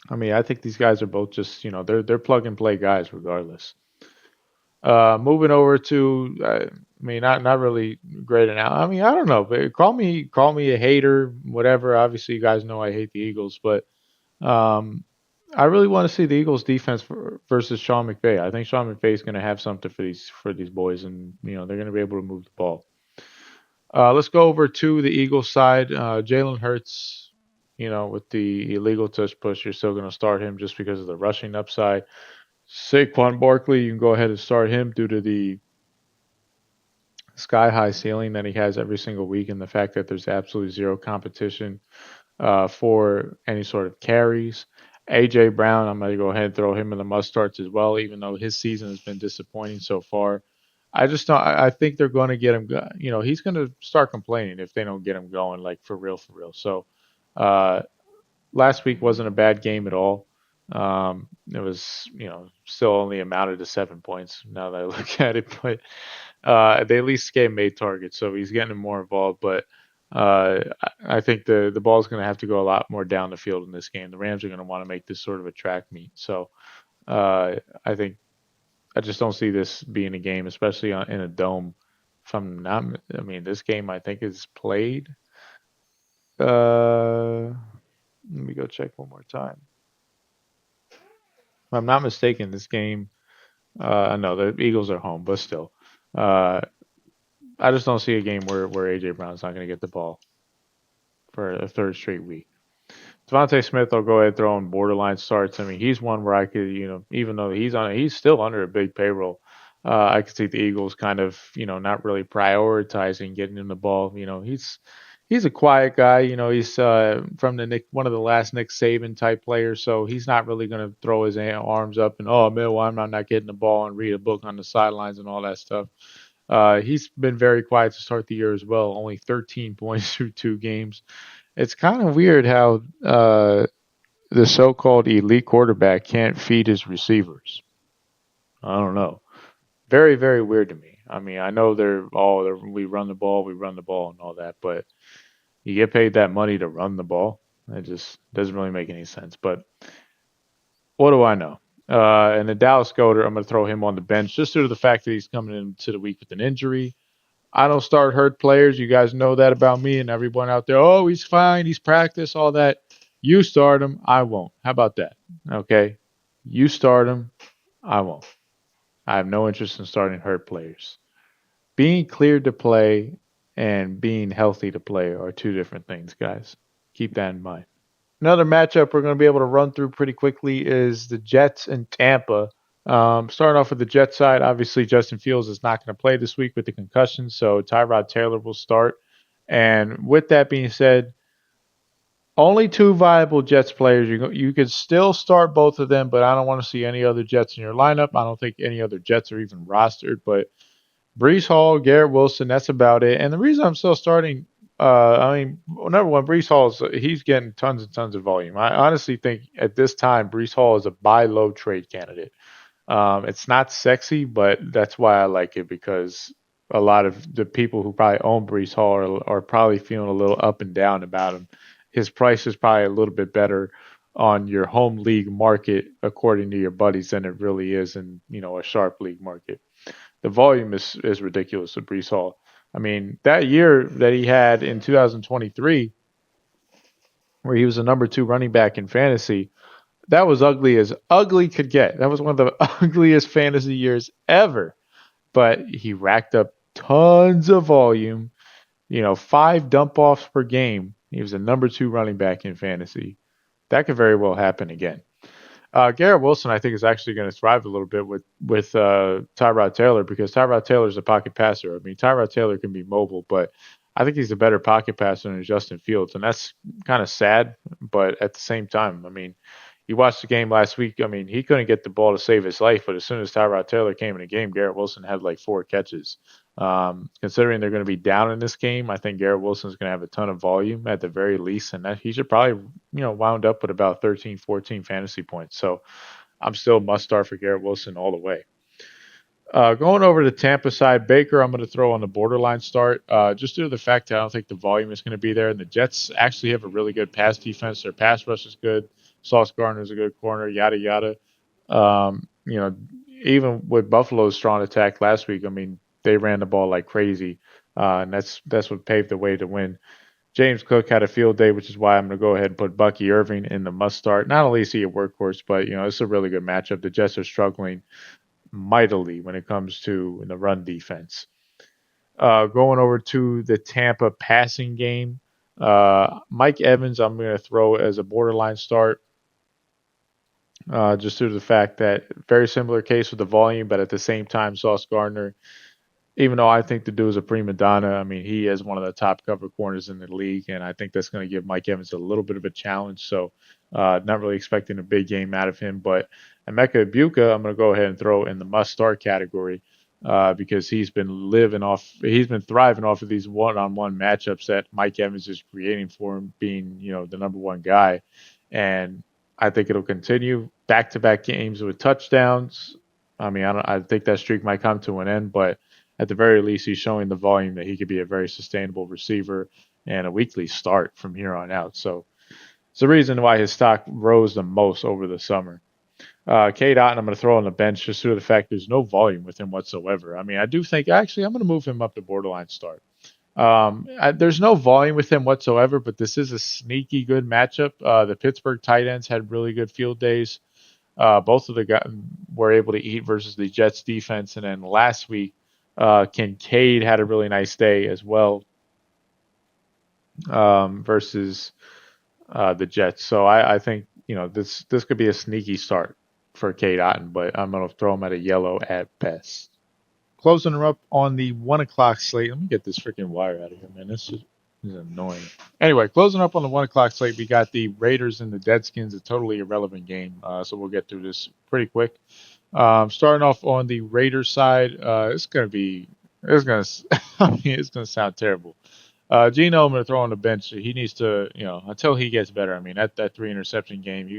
I mean, I think these guys are both just, they're plug and play guys regardless. Moving over to, not really great now. I mean, I don't know, but call me a hater, whatever. Obviously, you guys know I hate the Eagles, but I really want to see the Eagles defense versus Sean McVay. I think Sean McVay is going to have something for these boys, and they're going to be able to move the ball. Let's go over to the Eagles side. Jalen Hurts, with the illegal touch push, you're still going to start him just because of the rushing upside. Saquon Barkley, you can go ahead and start him due to the sky high ceiling that he has every single week and the fact that there's absolutely zero competition for any sort of carries. AJ Brown, I'm going to go ahead and throw him in the must starts as well, even though his season has been disappointing so far. I just don't. I think they're going to get him. He's going to start complaining if they don't get him going, like for real, for real. So, uh, last week wasn't a bad game at all. It was, still only amounted to 7 points now that I look at it, but they at least gave him 8 targets, so he's getting more involved. But I think the ball's going to have to go a lot more down the field in this game. The Rams are going to want to make this sort of a track meet. So I think I just don't see this being a game, especially in a dome. If I'm not, I mean, this game I think is played. Let me go check one more time. If I'm not mistaken, this game. No, the Eagles are home, but still, uh, I just don't see a game where AJ Brown's not going to get the ball for a third straight week. Devontae Smith, I'll go ahead and throw in borderline starts. I mean, he's one where I could, even though he's still under a big payroll, I could see the Eagles kind of, not really prioritizing getting him the ball. He's a quiet guy. He's from one of the last Nick Saban type players, so he's not really going to throw his arms up and man, why am I not getting the ball and read a book on the sidelines and all that stuff. He's been very quiet to start the year as well. Only 13 points through 2 games. It's kind of weird how the so-called elite quarterback can't feed his receivers. I don't know. Very, very weird to me. I mean, I know we run the ball, and all that, but you get paid that money to run the ball. It just doesn't really make any sense. But what do I know? And the Dallas Goddard, I'm going to throw him on the bench just due to the fact that he's coming into the week with an injury. I don't start hurt players. You guys know that about me and everyone out there. Oh, he's fine. He's practiced, all that. You start him. I won't. How about that? Okay. You start him. I won't. I have no interest in starting hurt players. Being cleared to play and being healthy to play are two different things, guys. Keep that in mind. Another matchup we're going to be able to run through pretty quickly is the Jets and Tampa. Starting off with the Jets side, obviously Justin Fields is not going to play this week with the concussion, so Tyrod Taylor will start. And with that being said, only 2 viable Jets players. You could still start both of them, but I don't want to see any other Jets in your lineup. I don't think any other Jets are even rostered. But Breece Hall, Garrett Wilson, that's about it. And the reason I'm still starting, number one, Breece Hall he's getting tons and tons of volume. I honestly think at this time Breece Hall is a buy low trade candidate. It's not sexy, but that's why I like it, because a lot of the people who probably own Breece Hall are probably feeling a little up and down about him. His price is probably a little bit better on your home league market, according to your buddies, than it really is in a sharp league market. The volume is ridiculous with Breece Hall. I mean, that year that he had in 2023, where he was a number 2 running back in fantasy, that was ugly as ugly could get. That was one of the ugliest fantasy years ever. But he racked up tons of volume, 5 dump offs per game. He was a number 2 running back in fantasy. That could very well happen again. Garrett Wilson, I think, is actually going to thrive a little bit with Tyrod Taylor, because Tyrod Taylor is a pocket passer. I mean, Tyrod Taylor can be mobile, but I think he's a better pocket passer than Justin Fields, and that's kind of sad. But at the same time, I mean, you watched the game last week. I mean, he couldn't get the ball to save his life, but as soon as Tyrod Taylor came in the game, Garrett Wilson had like 4 catches. Considering they're going to be down in this game, I think Garrett Wilson is going to have a ton of volume at the very least, and that he should probably, wound up with about 13, 14 fantasy points. So I'm still must start for Garrett Wilson all the way. Going over to Tampa side, Baker, I'm going to throw on the borderline start, just due to the fact that I don't think the volume is going to be there. And the Jets actually have a really good pass defense. Their pass rush is good. Sauce Gardner is a good corner, yada, yada. Even with Buffalo's strong attack last week, I mean, they ran the ball like crazy. And that's what paved the way to win. James Cook had a field day, which is why I'm going to go ahead and put Bucky Irving in the must start. Not only is he a workhorse, but it's a really good matchup. The Jets are struggling mightily when it comes to the run defense. Going over to the Tampa passing game, Mike Evans, I'm going to throw as a borderline start, just due to the fact that very similar case with the volume, but at the same time, Sauce Gardner, even though I think the dude is a prima donna, I mean, he is one of the top cover corners in the league, and I think that's going to give Mike Evans a little bit of a challenge. So, not really expecting a big game out of him. But Emeka Ibuka, I'm going to go ahead and throw in the must start category because he's been thriving off of these one-on-one matchups that Mike Evans is creating for him, being the number one guy, and I think it'll continue back-to-back games with touchdowns. I mean, I think that streak might come to an end, but at the very least, he's showing the volume that he could be a very sustainable receiver and a weekly start from here on out. So it's the reason why his stock rose the most over the summer. Cade Otton, I'm going to throw on the bench just due to the fact there's no volume with him whatsoever. I mean, I do think actually I'm going to move him up to borderline start. There's no volume with him whatsoever, but this is a sneaky good matchup. The Pittsburgh tight ends had really good field days. Both of the guys were able to eat versus the Jets defense, and then last week, Kincaid had a really nice day as well versus the Jets. So I think this could be a sneaky start for Cade Otton, but I'm going to throw him at a yellow at best. Closing her up on the 1 o'clock slate. Let me get this freaking wire out of here, man. This is annoying. Anyway, closing up on the 1 o'clock slate, we got the Raiders and the Deadskins, a totally irrelevant game. So we'll get through this pretty quick. Starting off on the Raiders side, it's gonna sound terrible. Geno, I'm gonna throw on the bench. He needs to, until he gets better. I mean, that 3-interception game, we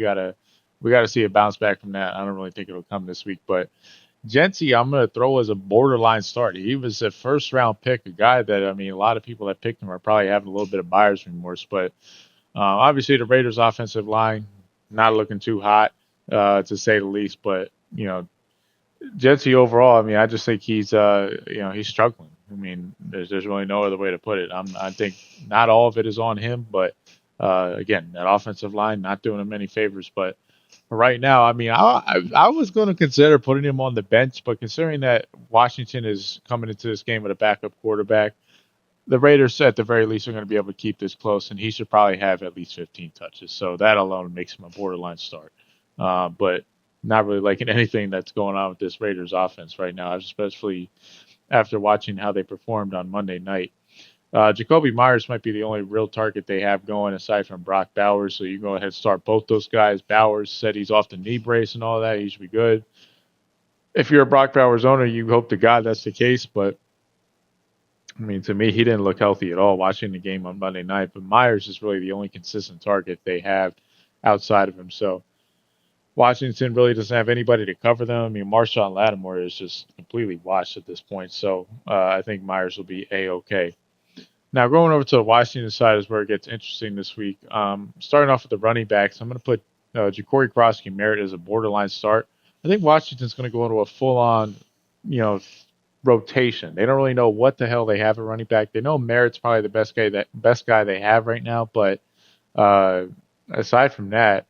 gotta see a bounce back from that. I don't really think it'll come this week, but Genty, I'm gonna throw as a borderline start. He was a first round pick, a guy that a lot of people that picked him are probably having a little bit of buyer's remorse, but obviously the Raiders offensive line not looking too hot, to say the least, but Jetsy overall, I just think he's struggling. There's really no other way to put it. I think not all of it is on him, but again, that offensive line not doing him any favors. But right now, I was going to consider putting him on the bench, but considering that Washington is coming into this game with a backup quarterback, the Raiders at the very least are going to be able to keep this close, and he should probably have at least 15 touches. So that alone makes him a borderline start. But not really liking anything that's going on with this Raiders offense right now, especially after watching how they performed on Monday night. Jacoby Myers might be the only real target they have going aside from Brock Bowers, so you can go ahead and start both those guys. Bowers said he's off the knee brace and all that. He should be good. If you're a Brock Bowers owner, you hope to God that's the case, but to me, he didn't look healthy at all watching the game on Monday night, but Myers is really the only consistent target they have outside of him, so Washington really doesn't have anybody to cover them. Marshawn Lattimore is just completely washed at this point, so I think Myers will be A-okay. Now, going over to the Washington side is where it gets interesting this week. Starting off with the running backs, I'm going to put Ja'Cory Cross-Merritt as a borderline start. I think Washington's going to go into a full-on, rotation. They don't really know what the hell they have at running back. They know Merritt's probably the best guy they have right now, but aside from that,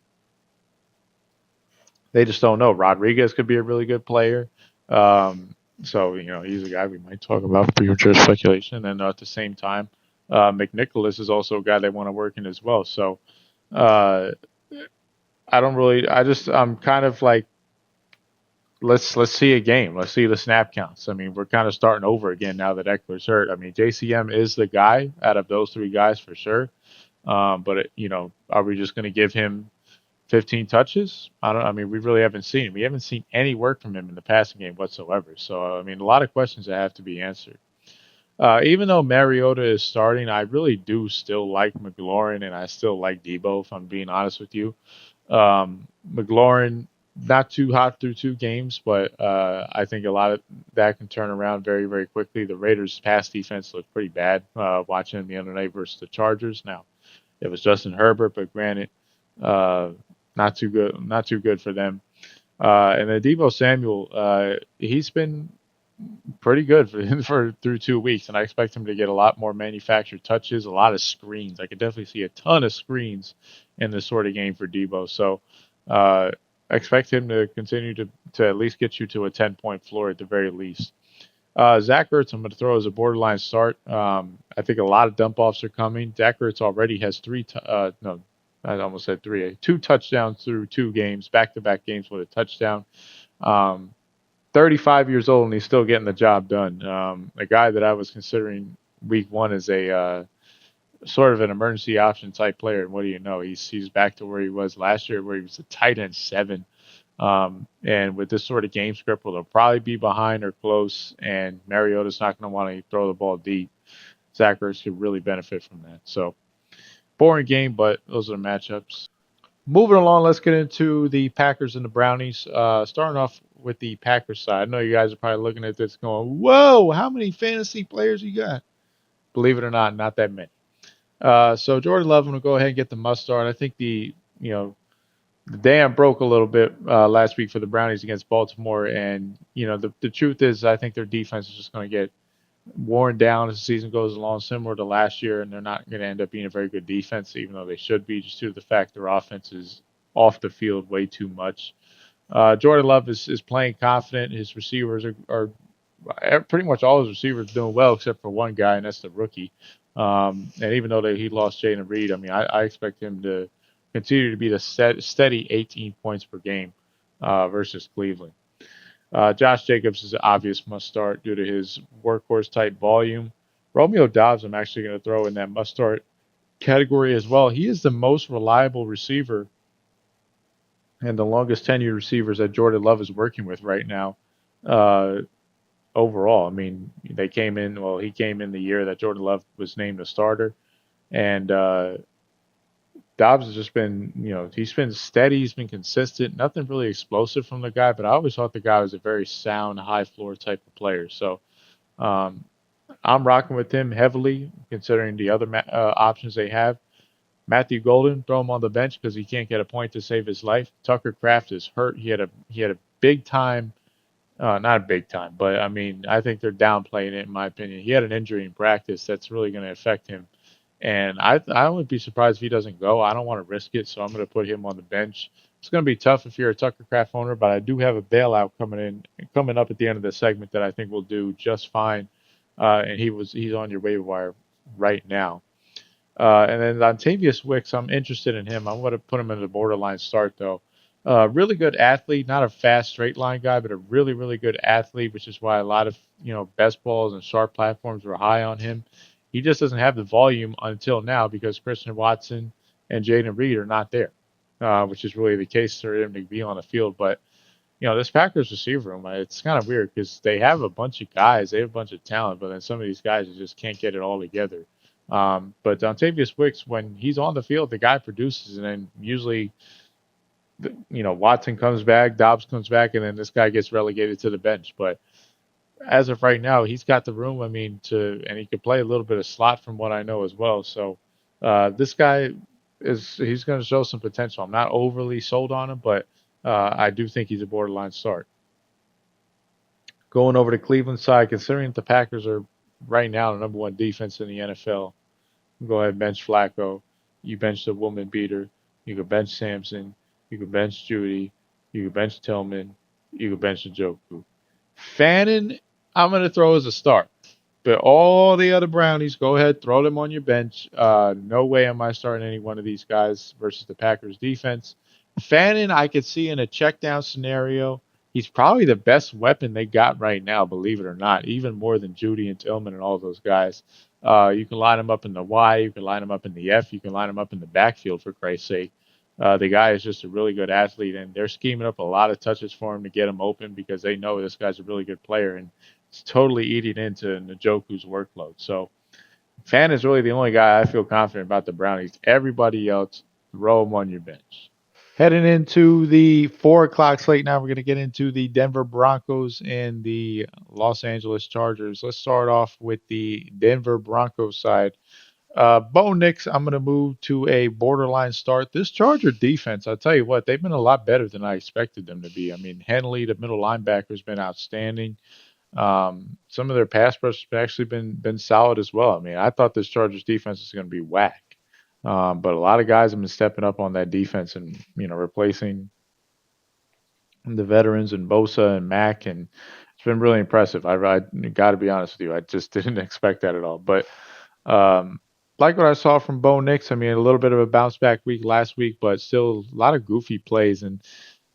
they just don't know. Rodriguez could be a really good player. So, he's a guy we might talk about premature speculation. And at the same time, McNicholas is also a guy they want to work in as well. So, I'm kind of like, let's see a game. Let's see the snap counts. We're kind of starting over again now that Eckler's hurt. JCM is the guy out of those three guys for sure. But, are we just going to give him 15 touches? We really haven't seen him. We haven't seen any work from him in the passing game whatsoever. So, a lot of questions that have to be answered. Even though Mariota is starting, I really do still like McLaurin, and I still like Debo, if I'm being honest with you. McLaurin, not too hot through 2 games, but I think a lot of that can turn around very, very quickly. The Raiders' pass defense looked pretty bad watching the other night versus the Chargers. Now, it was Justin Herbert, but granted, not too good for them. And then Deebo Samuel, he's been pretty good for through 2 weeks, and I expect him to get a lot more manufactured touches, a lot of screens. I could definitely see a ton of screens in this sort of game for Debo. So uh, I expect him to continue to at least get you to a 10-point floor at the very least. Zach Ertz, I'm going to throw as a borderline start. I think a lot of dump offs are coming. Zach Ertz already has no, I almost said three, 2 touchdowns through 2 games, back-to-back games with a touchdown. Um, 35 years old and he's still getting the job done. A guy that I was considering week one as a sort of an emergency option type player. And what do you know? He's back to where he was last year, where he was a tight end 7. And with this sort of game script, they'll probably be behind or close, and Mariota's not going to want to throw the ball deep. Zach Ertz could really benefit from that. So boring game, but those are the matchups. Moving along, let's get into the Packers and the Brownies. Starting off with the Packers side. I know you guys are probably looking at this going, whoa, how many fantasy players you got? Believe it or not that many. So Jordan Love, I'm going to go ahead and get the must start. I think the dam broke a little bit last week for the Brownies against Baltimore. And, the truth is I think their defense is just going to get worn down as the season goes along, similar to last year, and they're not going to end up being a very good defense, even though they should be, just due to the fact their offense is off the field way too much. Jordan Love is playing confident. His receivers are pretty much all his receivers doing well except for one guy, and that's the rookie. And even though he lost Jayden Reed, I mean, I expect him to continue to be the steady 18 points per game versus Cleveland. Josh Jacobs is an obvious must start due to his workhorse type volume. Romeo Doubs, I'm actually going to throw in that must start category as well. He is the most reliable receiver and the longest tenured receivers that Jordan Love is working with right now. Overall, I mean, he came in the year that Jordan Love was named a starter, and Dobbs has just been, he's been steady, he's been consistent, nothing really explosive from the guy, but I always thought the guy was a very sound, high floor type of player. So um, I'm rocking with him heavily, considering the other options they have. Matthew Golden, throw him on the bench because he can't get a point to save his life. Tucker Kraft is hurt. He had a big time, not a big time, but I mean, I think they're downplaying it in my opinion. He had an injury in practice that's really going to affect him. And I wouldn't be surprised if he doesn't go. I don't want to risk it, so I'm going to put him on the bench. It's going to be tough if you're a Tucker Craft owner, but I do have a bailout coming up at the end of the segment that I think will do just fine. And he's on your waiver wire right now. And then Dontavius Wicks, I'm interested in him. I'm going to put him in the borderline start though. Really good athlete, not a fast straight line guy, but a really, really good athlete, which is why a lot of, best balls and sharp platforms were high on him. He just doesn't have the volume until now because Christian Watson and Jayden Reed are not there, which is really the case for him to be on the field. But, this Packers receiver room, it's kind of weird because they have a bunch of guys, they have a bunch of talent, but then some of these guys just can't get it all together. But Dontavius Wicks, when he's on the field, the guy produces, and then usually, Watson comes back, Dobbs comes back, and then this guy gets relegated to the bench. But as of right now, he's got the room. I mean, and he could play a little bit of slot from what I know as well. So this guy he's going to show some potential. I'm not overly sold on him, but I do think he's a borderline start. Going over to Cleveland side, considering that the Packers are right now the number one defense in the NFL, go ahead and bench Flacco. You bench the woman beater. You could bench Sampson. You could bench Judy. You could bench Tillman. You could bench Njoku. Fannin, I'm going to throw as a start. But all the other Brownies, go ahead, throw them on your bench. No way am I starting any one of these guys versus the Packers defense. Fannin, I could see in a check down scenario. He's probably the best weapon they got right now, believe it or not, even more than Judy and Tillman and all those guys. You can line him up in the Y, you can line him up in the F, you can line him up in the backfield, for Christ's sake. The guy is just a really good athlete, and they're scheming up a lot of touches for him to get him open because they know this guy's a really good player, and it's totally eating into Njoku's workload. So Fan is really the only guy I feel confident about the Brownies. Everybody else, throw him on your bench. Heading into the 4 o'clock slate now, we're going to get into the Denver Broncos and the Los Angeles Chargers. Let's start off with the Denver Broncos side. Bo Nix, I'm going to move to a borderline start. This Charger defense, I'll tell you what, they've been a lot better than I expected them to be. I mean, Henley, the middle linebacker, has been outstanding. Some of their pass rush have actually been solid as well. I mean, I thought this Chargers defense was going to be whack, but a lot of guys have been stepping up on that defense and replacing the veterans and Bosa and Mack, and it's been really impressive. I got to be honest with you, I just didn't expect that at all. But um, like what I saw from Bo Nix, I mean, a little bit of a bounce back week last week, but still a lot of goofy plays, and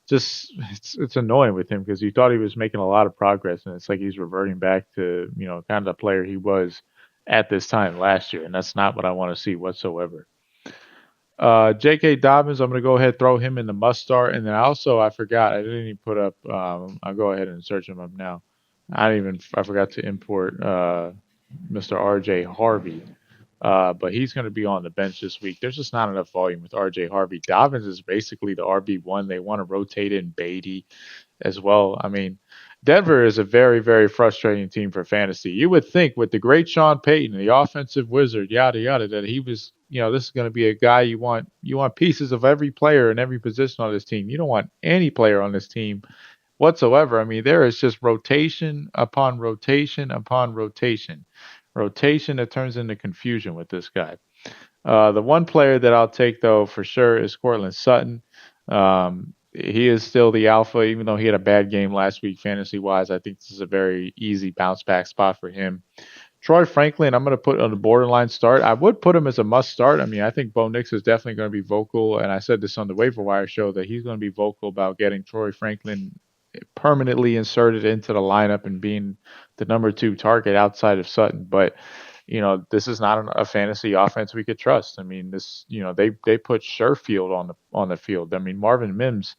just it's annoying with him because you thought he was making a lot of progress, and it's like he's reverting back to kind of the player he was at this time last year, and that's not what I want to see whatsoever. J.K. Dobbins, I'm going to go ahead and throw him in the must start. And then also, I forgot, I didn't even put up, I'll go ahead and search him up now. I forgot to import Mr. R.J. Harvey. But he's going to be on the bench this week. There's just not enough volume with R.J. Harvey. Dobbins is basically the RB1. They want to rotate in Beatty as well. I mean, Denver is a very, very frustrating team for fantasy. You would think with the great Sean Payton, the offensive wizard, yada yada, that he was, this is going to be a guy you want. You want pieces of every player in every position on this team. You don't want any player on this team whatsoever. I mean, there is just rotation upon rotation upon rotation. Rotation that turns into confusion with this guy. The one player that I'll take, though, for sure is Cortland Sutton. He is still the alpha, even though he had a bad game last week fantasy wise. I think this is a very easy bounce back spot for him. Troy Franklin, I'm going to put on the borderline start. I would put him as a must start. I mean, I think Bo Nix is definitely going to be vocal, and I said this on the waiver wire show that he's going to be vocal about getting Troy Franklin permanently inserted into the lineup and being the number 2 target outside of Sutton. But this is not a fantasy offense we could trust. I mean, they put Sherfield on the field. I mean, Marvin Mims,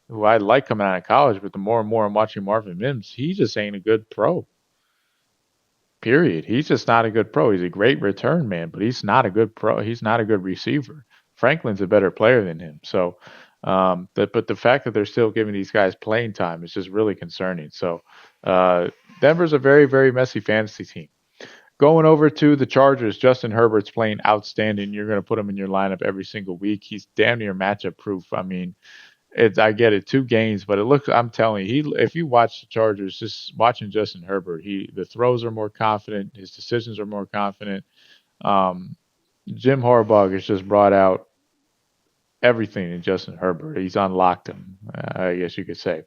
who I like coming out of college, but the more and more I'm watching Marvin Mims, he just ain't a good pro. Period. He's just not a good pro. He's a great return man, but he's not a good pro. He's not a good receiver. Franklin's a better player than him. So, but the fact that they're still giving these guys playing time is just really concerning. So, Denver's a very, very messy fantasy team. Going over to the Chargers, Justin Herbert's playing outstanding. You're going to put him in your lineup every single week. He's damn near matchup proof. I mean, I get it, 2 games, but I'm telling you, if you watch the Chargers, just watching Justin Herbert, the throws are more confident, his decisions are more confident. Jim Harbaugh has just brought out everything in Justin Herbert. He's unlocked him, I guess you could say.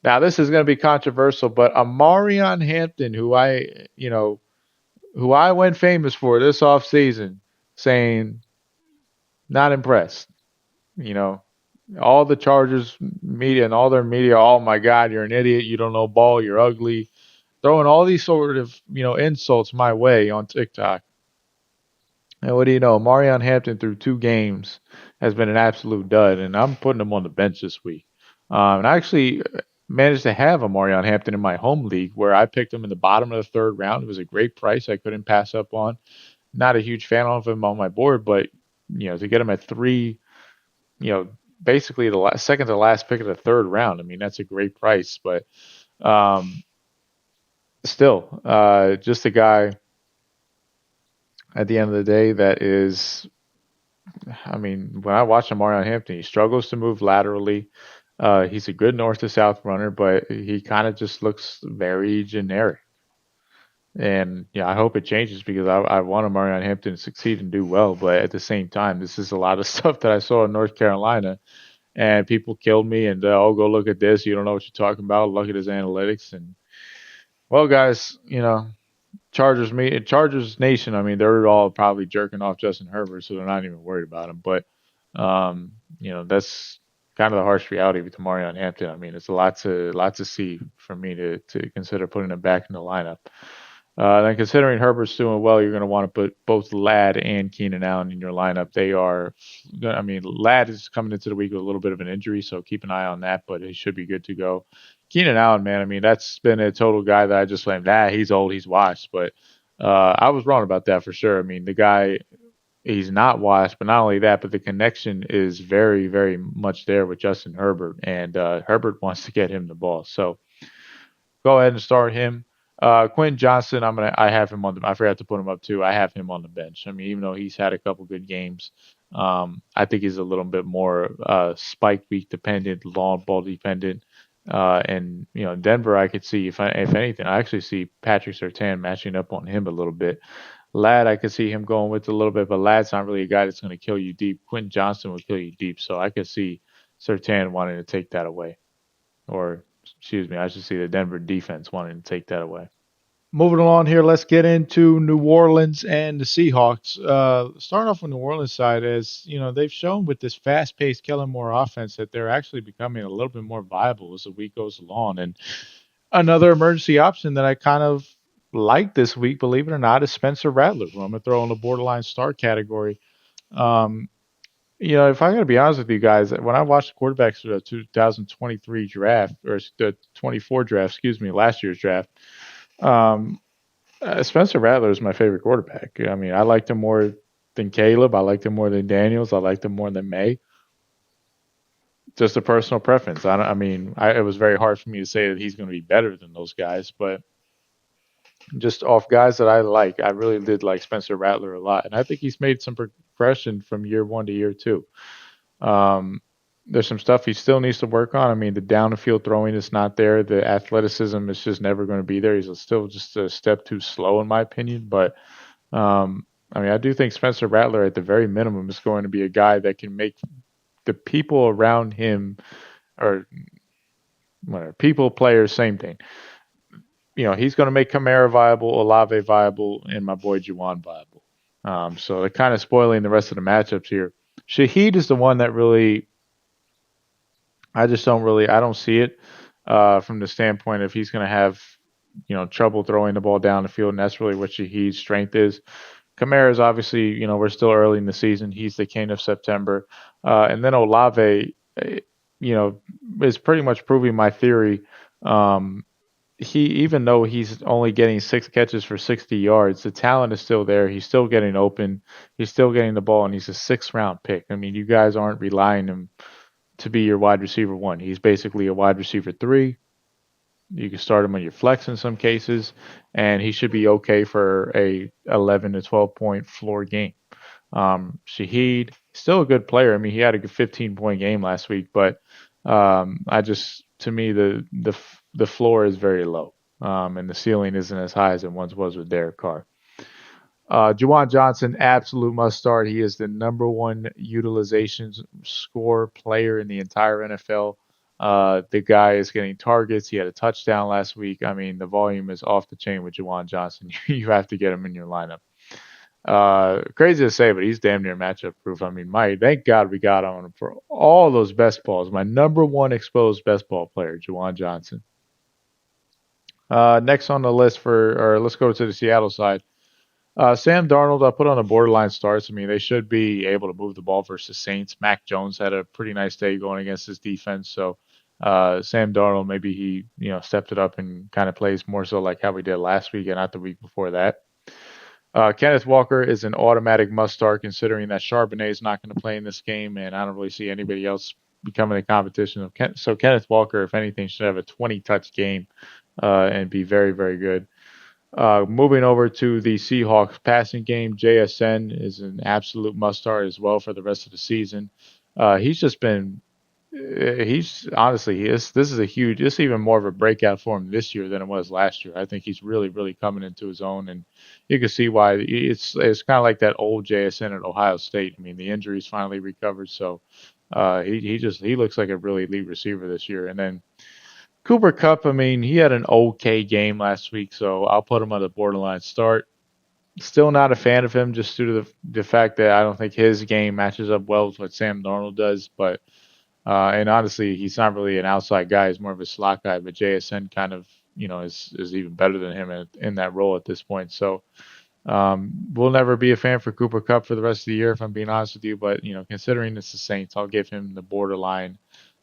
Now, this is going to be controversial, but Amarion Hampton, who I went famous for this offseason, saying not impressed. All the Chargers media and all their media, oh my God, you're an idiot, you don't know ball, you're ugly, throwing all these sort of insults my way on TikTok. And what do you know? Marion Hampton through 2 games has been an absolute dud, and I'm putting him on the bench this week. And I actually managed to have a Marion Hampton in my home league where I picked him in the bottom of the 3rd round. It was a great price I couldn't pass up on. Not a huge fan of him on my board, but to get him at 3, basically the second to last pick of the 3rd round. I mean, that's a great price, but still, just a guy at the end of the day that is, I mean, when I watch Amarion Hampton, he struggles to move laterally. He's a good north to south runner, but he kind of just looks very generic. And I hope it changes because I want Amarion Hampton to succeed and do well. But at the same time, this is a lot of stuff that I saw in North Carolina, and people killed me. And go look at this. You don't know what you're talking about. Look at his analytics. And well, guys, Chargers Nation. I mean, they're all probably jerking off Justin Herbert, so they're not even worried about him. But that's kind of the harsh reality with Amarion Hampton. I mean, it's a lot to see for me to consider putting him back in the lineup. Then considering Herbert's doing well, you're going to want to put both Ladd and Keenan Allen in your lineup. Ladd is coming into the week with a little bit of an injury, so keep an eye on that, but he should be good to go. Keenan Allen, man, I mean, that's been a total guy that I just blamed. He's old, he's washed, but I was wrong about that for sure. I mean, the guy, he's not washed, but not only that, but the connection is very, very much there with Justin Herbert, and Herbert wants to get him the ball. So go ahead and start him. Quentin Johnson, I have him I forgot to put him up too. I have him on the bench. I mean, even though he's had a couple good games, I think he's a little bit more spike week dependent, long ball dependent. And Denver, I could see if anything, I actually see Patrick Surtain matching up on him a little bit. Ladd, I could see him going with a little bit, but Ladd's not really a guy that's going to kill you deep. Quentin Johnson will kill you deep, so I could see Surtain wanting to take that away, or excuse me, I should see the Denver defense wanting to take that away. Moving along here, let's get into New Orleans and the Seahawks. Starting off on the New Orleans side, as they've shown with this fast-paced Kellen Moore offense that they're actually becoming a little bit more viable as the week goes along. And another emergency option that I kind of like this week, believe it or not, is Spencer Rattler, who I'm going to throw in the borderline start category. If I got to be honest with you guys, when I watched the quarterbacks for the 2023 draft, or the 24 draft, excuse me, last year's draft, Spencer Rattler is my favorite quarterback. I mean, I liked him more than Caleb. I liked him more than Daniels. I liked him more than May. Just a personal preference. It was very hard for me to say that he's going to be better than those guys, but just off guys that I like, I really did like Spencer Rattler a lot, and I think he's made some progression from year one to year two. There's some stuff he still needs to work on. I mean, the down the field throwing is not there. The athleticism is just never going to be there. He's still just a step too slow, in my opinion. But I do think Spencer Rattler, at the very minimum, is going to be a guy that can make the people around him, or whatever, people, players, same thing. He's going to make Kamara viable, Olave viable, and my boy Juwan viable. So they're kind of spoiling the rest of the matchups here. Shaheed is the one that really, I don't see it from the standpoint of he's going to have, trouble throwing the ball down the field, and that's really what Shaheed's strength is. Kamara is obviously, we're still early in the season. He's the king of September. And then Olave, is pretty much proving my theory. Even though he's only getting 6 catches for 60 yards, the talent is still there. He's still getting open. He's still getting the ball, and he's a 6th-round pick. I mean, you guys aren't relying on him to be your wide receiver 1. He's basically a wide receiver 3. You can start him on your flex in some cases, and he should be okay for a 11 to 12 point floor game. Shaheed, still a good player. I mean, he had a good 15-point game last week, but to me, the floor is very low, and the ceiling isn't as high as it once was with Derek Carr. Juwan Johnson, absolute must start. He is the number 1 utilization score player in the entire NFL. The guy is getting targets. He had a touchdown last week. I mean, the volume is off the chain with Juwan Johnson. You have to get him in your lineup. Crazy to say, but he's damn near matchup proof. I mean, thank God we got on him for all those best balls. My number 1 exposed best ball player, Juwan Johnson. Next on the list let's go to the Seattle side. Sam Darnold, I put on the borderline starts. I mean, they should be able to move the ball versus Saints. Mac Jones had a pretty nice day going against his defense. So Sam Darnold, maybe he stepped it up and kind of plays more so like how we did last week and not the week before that. Kenneth Walker is an automatic must start, considering that Charbonnet is not going to play in this game, and I don't really see anybody else becoming a competition. So Kenneth Walker, if anything, should have a 20-touch game and be very, very good. Moving over to the Seahawks passing game, JSN is an absolute must start as well for the rest of the season. This is even more of a breakout for him this year than it was last year. I think he's really, really coming into his own, and you can see why. It's kind of like that old JSN at Ohio State. I mean, the injuries finally recovered, so he looks like a really elite receiver this year. And then Cooper Kupp, I mean, he had an okay game last week, so I'll put him on the borderline start. Still not a fan of him, just due to the fact that I don't think his game matches up well with what Sam Darnold does. But and honestly, he's not really an outside guy; he's more of a slot guy. But JSN kind of, is even better than him in that role at this point. So we'll never be a fan for Cooper Kupp for the rest of the year, if I'm being honest with you. But considering it's the Saints, I'll give him the borderline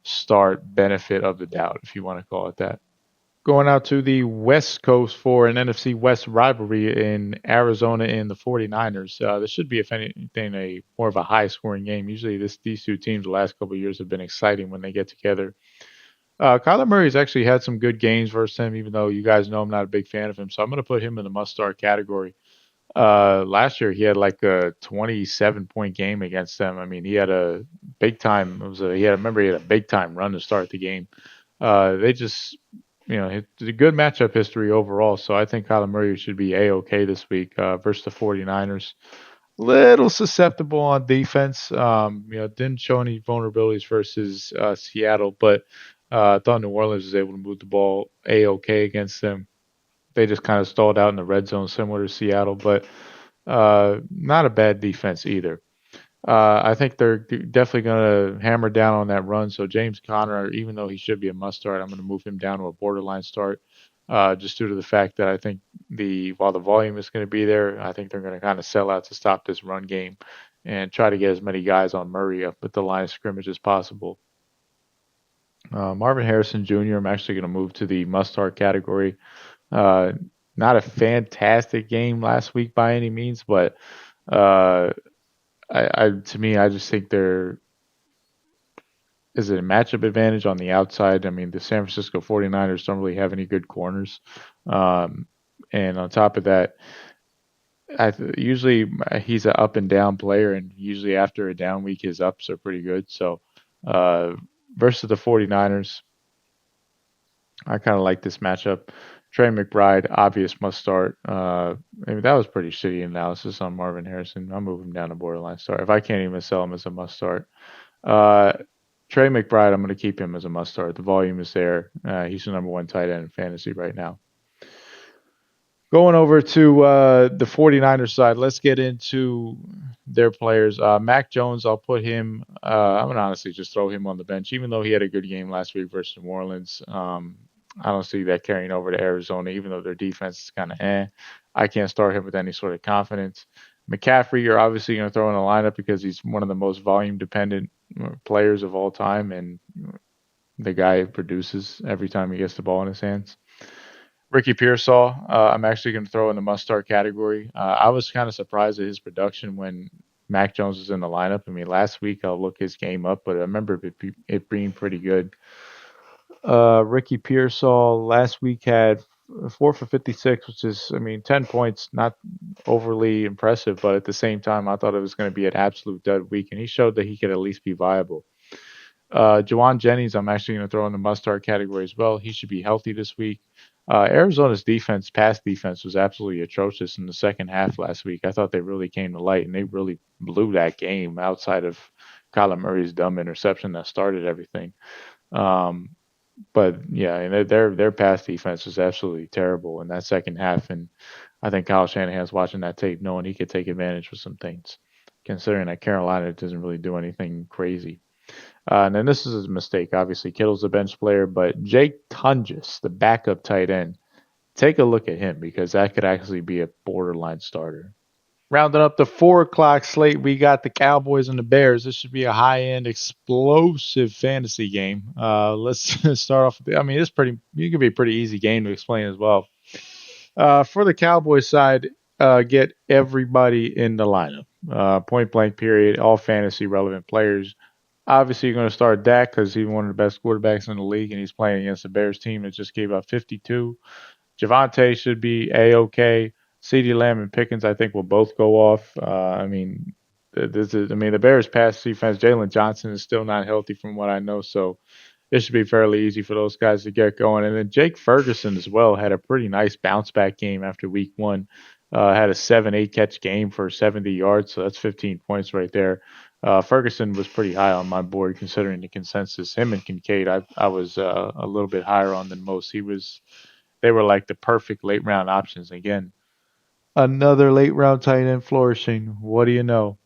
start benefit of the doubt, if you want to call it that. Going out to the West Coast for an NFC West rivalry in Arizona and the 49ers. This should be, if anything, more of a high-scoring game. Usually these two teams the last couple of years have been exciting when they get together. Kyler Murray's actually had some good games versus him, even though you guys know I'm not a big fan of him. So I'm going to put him in the must-start category. Last year he had like a 27-point game against them. I mean, he had a big time. He had a big time run to start the game. They just, it's a good matchup history overall. So I think Kyler Murray should be A-OK this week versus the 49ers. Little susceptible on defense. Didn't show any vulnerabilities versus Seattle, but I thought New Orleans was able to move the ball A-OK against them. They just kind of stalled out in the red zone, similar to Seattle, but not a bad defense either. I think they're definitely going to hammer down on that run. So James Conner, even though he should be a must start, I'm going to move him down to a borderline start, just due to the fact that I think while the volume is going to be there, I think they're going to kind of sell out to stop this run game and try to get as many guys on Murray up at the line of scrimmage as possible. Marvin Harrison Jr. I'm actually going to move to the must start category. Not a fantastic game last week by any means, but to me, I just think there is a matchup advantage on the outside. I mean, the San Francisco 49ers don't really have any good corners. And on top of that, usually he's an up and down player, and usually after a down week, his ups are pretty good. So versus the 49ers, I kind of like this matchup. Trey McBride, obvious must start. I mean, that was pretty shitty analysis on Marvin Harrison. I'll move him down to borderline start. If I can't even sell him as a must start. Trey McBride, I'm going to keep him as a must start. The volume is there. He's the number one tight end in fantasy right now. Going over to the 49ers side, let's get into their players. Mac Jones, I'll put him, I'm going to honestly just throw him on the bench, even though he had a good game last week versus New Orleans. I don't see that carrying over to Arizona, even though their defense is kind of I can't start him with any sort of confidence. McCaffrey, you're obviously going to throw in the lineup because he's one of the most volume-dependent players of all time, and the guy produces every time he gets the ball in his hands. Ricky Pearsall, I'm actually going to throw in the must-start category. I was kind of surprised at his production when Mac Jones was in the lineup. I mean, last week I'll look his game up, but I remember it being pretty good. Ricky Pearsall last week had 4 for 56, which is, 10 points, not overly impressive, but at the same time, I thought it was going to be an absolute dud week, and he showed that he could at least be viable. Juwan Jennings, I'm actually going to throw in the must-start category as well. He should be healthy this week. Arizona's pass defense, was absolutely atrocious in the second half last week. I thought they really came to light, and they really blew that game outside of Kyler Murray's dumb interception that started everything. But yeah, their pass defense was absolutely terrible in that second half, and I think Kyle Shanahan's watching that tape, knowing he could take advantage of some things, considering that Carolina doesn't really do anything crazy. And then this is a mistake. Obviously, Kittle's a bench player, but Jake Tunges, the backup tight end, take a look at him because that could actually be a borderline starter. Rounding up the 4 o'clock slate, we got the Cowboys and the Bears. This should be a high-end, explosive fantasy game. Let's start off with it could be a pretty easy game to explain as well. For the Cowboys side, get everybody in the lineup. Point blank period, all fantasy relevant players. Obviously, you're going to start Dak because he's one of the best quarterbacks in the league, and he's playing against the Bears team that just gave up 52. Javonte should be A-OK. CeeDee Lamb and Pickens, I think, will both go off. The Bears' pass defense, Jalen Johnson is still not healthy from what I know, so it should be fairly easy for those guys to get going. And then Jake Ferguson as well had a pretty nice bounce-back game after week 1. Had a 7-8 catch game for 70 yards, so that's 15 points right there. Ferguson was pretty high on my board considering the consensus. Him and Kincaid, I was a little bit higher on than most. They were like the perfect late-round options. Again, another late-round tight end flourishing. What do you know?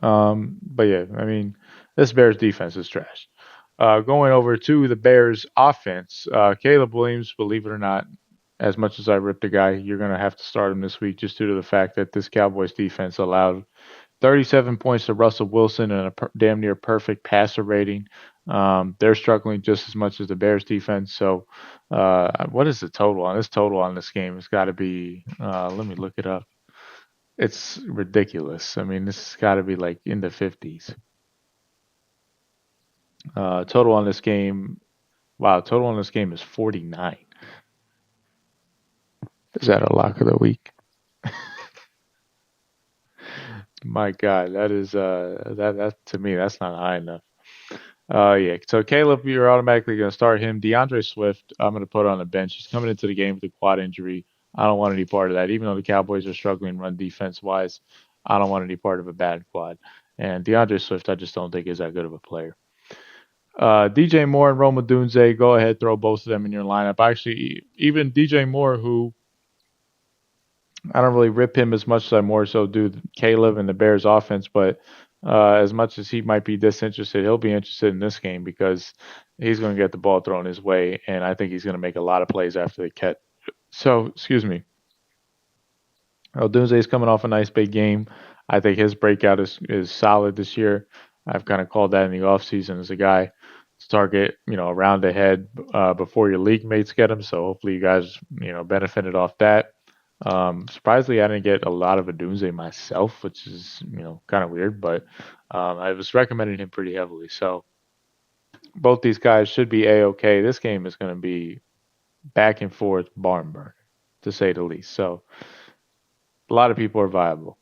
But yeah, this Bears defense is trash. Going over to the Bears offense, Caleb Williams, believe it or not, as much as I ripped the guy, you're going to have to start him this week just due to the fact that this Cowboys defense allowed 37 points to Russell Wilson and a damn near perfect passer rating. They're struggling just as much as the Bears defense. So what is the total on this? Total on this game? It's got to be, let me look it up. It's ridiculous. This has got to be like in the 50s. Total on this game is 49. Is that a lock of the week? My God, that is that to me, that's not high enough. Yeah. So Caleb, you're automatically going to start him. DeAndre Swift, I'm going to put on the bench. He's coming into the game with a quad injury. I don't want any part of that. Even though the Cowboys are struggling run defense wise, I don't want any part of a bad quad. And DeAndre Swift, I just don't think is that good of a player. DJ Moore and Roma Dunze, go ahead, throw both of them in your lineup. Actually, even DJ Moore, who I don't really rip him as much as I more so do Caleb and the Bears offense, but as much as he might be disinterested, he'll be interested in this game because he's going to get the ball thrown his way, and I think he's going to make a lot of plays after the catch. So, excuse me. Odunze is coming off a nice big game. I think his breakout is solid this year. I've kind of called that in the offseason as a guy to target, a round ahead before your league mates get him. So hopefully you guys, benefited off that. Surprisingly, I didn't get a lot of Odunze myself, which is, kind of weird, but I was recommending him pretty heavily. So both these guys should be A-OK. This game is going to be back and forth barn burner, to say the least. So a lot of people are viable.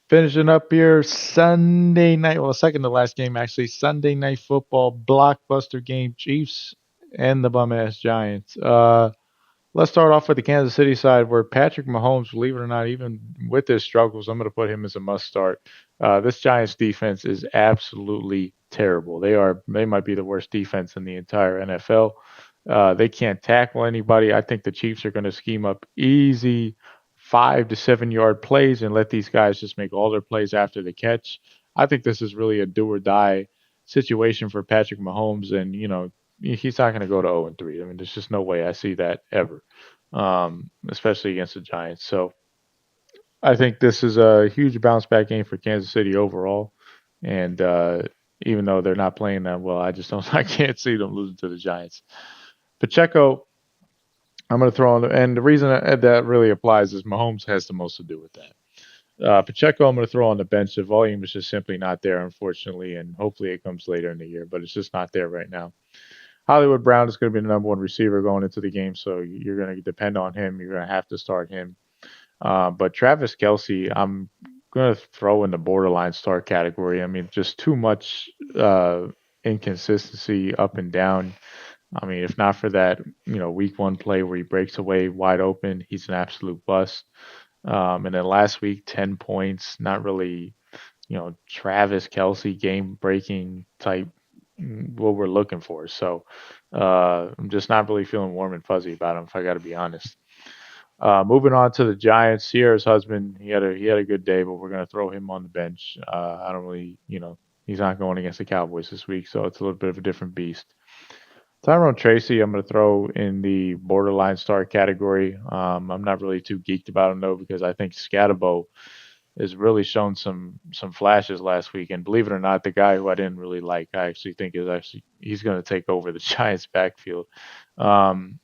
Finishing up here, Sunday night. Well, second to last game, actually. Sunday night football, blockbuster game, Chiefs and the bum ass Giants. Let's start off with the Kansas City side where Patrick Mahomes, believe it or not, even with his struggles, I'm going to put him as a must start. This Giants defense is absolutely terrible. They might be the worst defense in the entire NFL. They can't tackle anybody. I think the Chiefs are going to scheme up easy 5 to 7 yard plays and let these guys just make all their plays after the catch. I think this is really a do or die situation for Patrick Mahomes, and he's not going to go to 0-3. I mean, there's just no way I see that ever, especially against the Giants. So I think this is a huge bounce back game for Kansas City overall, and even though they're not playing that well, I can't see them losing to the Giants. Pacheco, I'm going to throw on, and the reason that really applies is Mahomes has the most to do with that. Pacheco, I'm going to throw on the bench. The volume is just simply not there, unfortunately, and hopefully it comes later in the year, but it's just not there right now. Hollywood Brown is going to be the number one receiver going into the game, so you're going to depend on him. You're going to have to start him. But Travis Kelce, I'm going to throw in the borderline start category. I mean, just too much inconsistency up and down. I mean, if not for that, week one play where he breaks away wide open, he's an absolute bust. And then last week, 10 points, not really, Travis Kelce game breaking type what we're looking for. So I'm just not really feeling warm and fuzzy about him, if I got to be honest. Moving on to the Giants, Sierra's husband, he had a good day, but we're going to throw him on the bench. I don't really, he's not going against the Cowboys this week, so it's a little bit of a different beast. Tyrone Tracy, I'm going to throw in the borderline star category. I'm not really too geeked about him though because I think Scatabo has really shown some flashes last week. And believe it or not, the guy who I didn't really like, I actually think he's going to take over the Giants' backfield. Scatabo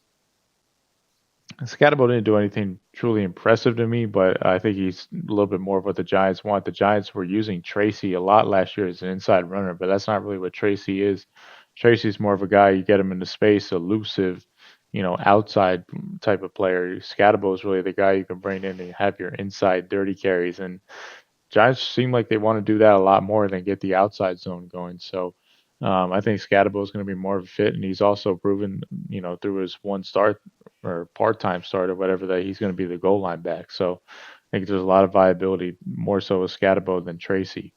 didn't do anything truly impressive to me, but I think he's a little bit more of what the Giants want. The Giants were using Tracy a lot last year as an inside runner, but that's not really what Tracy is. Tracy's more of a guy, you get him into space, elusive, outside type of player. Scatabo is really the guy you can bring in and have your inside dirty carries. And Giants seem like they want to do that a lot more than get the outside zone going. So I think Scatabo is going to be more of a fit, and he's also proven, through his one start or part-time start or whatever, that he's going to be the goal line back. So I think there's a lot of viability, more so with Scatabo than Tracy.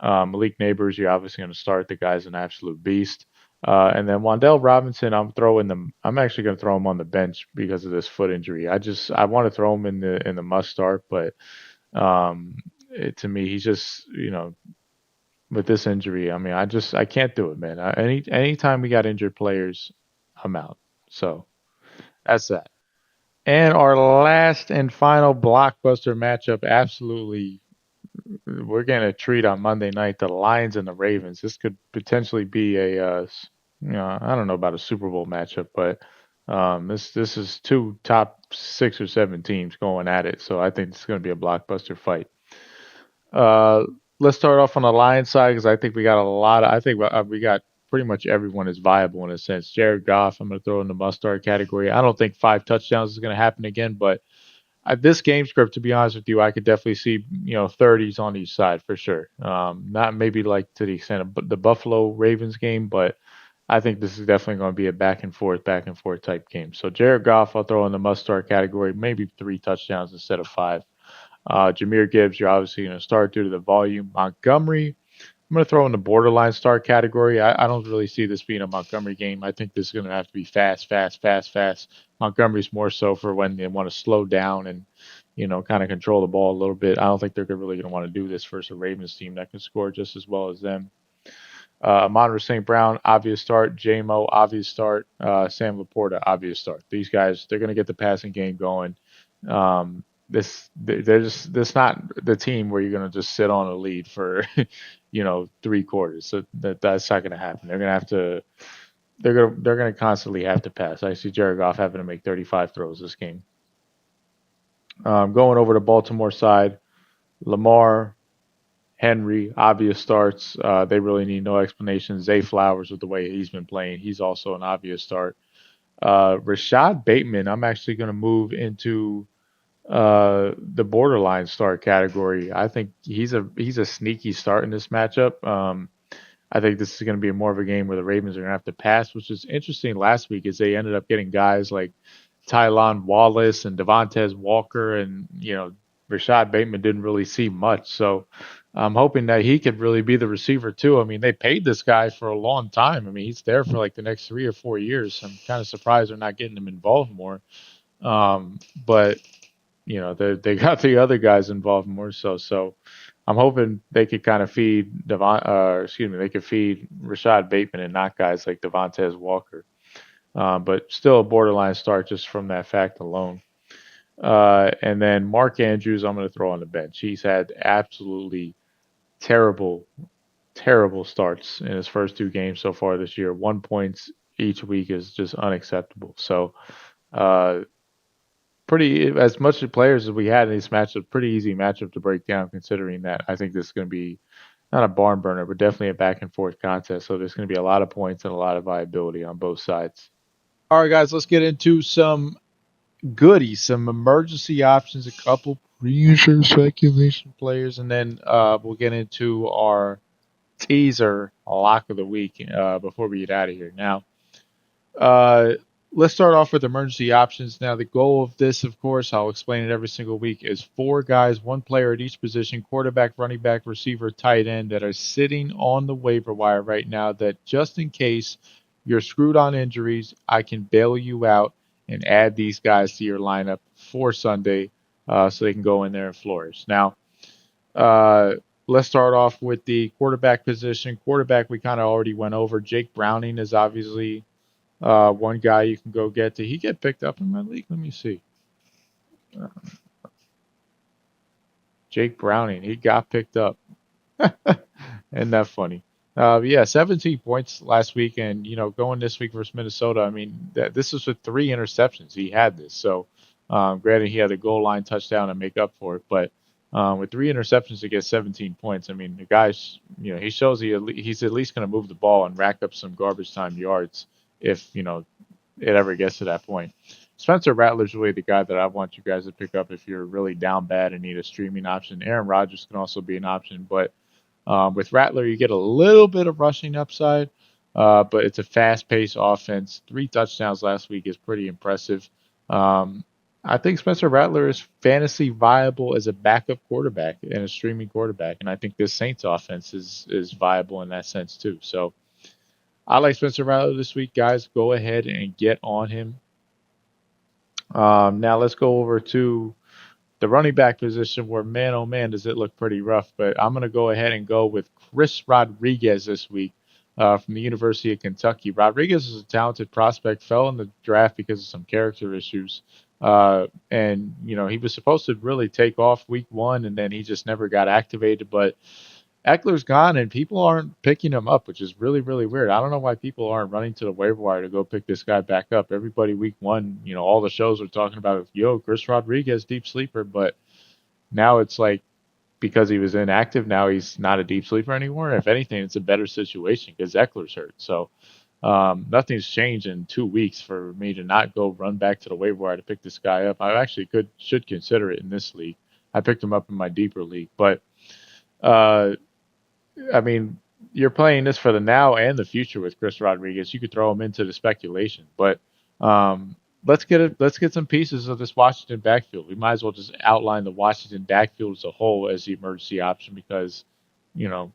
Malik Neighbors, you're obviously going to start. The guy's an absolute beast. And then Wan'Dale Robinson, I'm actually going to throw him on the bench because of this foot injury. I want to throw him in the must start, but to me, he's just with this injury. I mean, I can't do it, man. Anytime we got injured players, I'm out. So that's that. And our last and final blockbuster matchup, absolutely, we're getting a treat on Monday night. The Lions and the Ravens. This could potentially be I don't know about a Super Bowl matchup, but this is two top 6 or 7 teams going at it. So I think it's going to be a blockbuster fight. Let's start off on the Lions side because I think we got we got pretty much everyone is viable in a sense. Jared Goff, I'm going to throw in the must start category. I don't think 5 touchdowns is going to happen again, but This game script, to be honest with you, I could definitely see 30s on each side for sure. Not maybe like to the extent of the Buffalo Ravens game, but I think this is definitely going to be a back and forth type game. So Jared Goff, I'll throw in the must start category, maybe 3 touchdowns instead of 5. Jahmyr Gibbs, you're obviously going to start due to the volume. Montgomery, I'm going to throw in the borderline start category. I don't really see this being a Montgomery game. I think this is going to have to be fast, fast, fast, fast. Montgomery's more so for when they want to slow down and, kind of control the ball a little bit. I don't think they're really going to want to do this versus a Ravens team that can score just as well as them. Amon St. Brown, obvious start. J-Mo, obvious start. Sam Laporta, obvious start. These guys, they're going to get the passing game going. This not the team where you're going to just sit on a lead for 3 quarters. So that's not going to happen. They're going to have to they're going to constantly have to pass. I see Jared Goff having to make 35 throws this game. Going over to Baltimore side, Lamar, Henry, obvious starts. They really need no explanation. Zay Flowers, with the way he's been playing, he's also an obvious start. Rashad Bateman, I'm actually going to move into the borderline start category. I think he's a sneaky start in this matchup. I think this is going to be more of a game where the Ravens are going to have to pass, which is interesting last week as they ended up getting guys like Tylan Wallace and Devontae Walker, and Rashad Bateman didn't really see much. So I'm hoping that he could really be the receiver too. I mean, they paid this guy for a long time. I mean, he's there for like the next 3 or 4 years. I'm kind of surprised they're not getting him involved more. But they got the other guys involved more so. So I'm hoping they could kind of feed they could feed Rashad Bateman and not guys like Devontae Walker. But still a borderline start just from that fact alone. And then Mark Andrews, I'm going to throw on the bench. He's had absolutely terrible, terrible starts in his first 2 games so far this year. 1 points each week is just unacceptable. So, pretty as much of players as we had in these matchups, pretty easy matchup to break down. Considering that, I think this is going to be not a barn burner, but definitely a back and forth contest. So there's going to be a lot of points and a lot of viability on both sides. All right, guys, let's get into some goodies, some emergency options, a couple pre-insurance speculation players, and then we'll get into our teaser lock of the week before we get out of here. Now, let's start off with emergency options. Now, the goal of this, of course, I'll explain it every single week, is 4 guys, 1 player at each position, quarterback, running back, receiver, tight end, that are sitting on the waiver wire right now that just in case you're screwed on injuries, I can bail you out and add these guys to your lineup for Sunday so they can go in there and flourish. Now, let's start off with the quarterback position. Quarterback, we kind of already went over. Jake Browning is obviously one guy you can go get. Did he get picked up in my league? Let me see. Jake Browning, he got picked up. Isn't that funny? 17 points last week, and going this week versus Minnesota. I mean, this was with 3 interceptions. He had this, so granted he had a goal line touchdown to make up for it, but with 3 interceptions to get 17 points, I mean, the guy's he shows he's at least going to move the ball and rack up some garbage time yards if it ever gets to that point. Spencer Rattler's really the guy that I want you guys to pick up if you're really down bad and need a streaming option. Aaron Rodgers can also be an option, but with Rattler, you get a little bit of rushing upside, but it's a fast-paced offense. 3 touchdowns last week is pretty impressive. I think Spencer Rattler is fantasy viable as a backup quarterback and a streaming quarterback, and I think this Saints offense is viable in that sense too. So I like Spencer Rattler this week, guys. Go ahead and get on him. Now let's go over to the running back position where, man, oh man, does it look pretty rough. But I'm going to go ahead and go with Chris Rodriguez this week from the University of Kentucky. Rodriguez is a talented prospect, fell in the draft because of some character issues. And he was supposed to really take off week 1, and then he just never got activated. But Eckler's gone, and people aren't picking him up, which is really, really weird. I don't know why people aren't running to the waiver wire to go pick this guy back up. Everybody week 1, all the shows are talking about, Chris Rodriguez, deep sleeper. But now it's like, because he was inactive, now he's not a deep sleeper anymore. If anything, it's a better situation because Eckler's hurt. So Nothing's changed in 2 weeks for me to not go run back to the waiver wire to pick this guy up. I actually should consider it in this league. I picked him up in my deeper league, but uh, I mean, you're playing this for the now and the future with Chris Rodriguez. You could throw him into the speculation, but um, let's get some pieces of this Washington backfield. We might as well just outline the Washington backfield as a whole as the emergency option because, you know,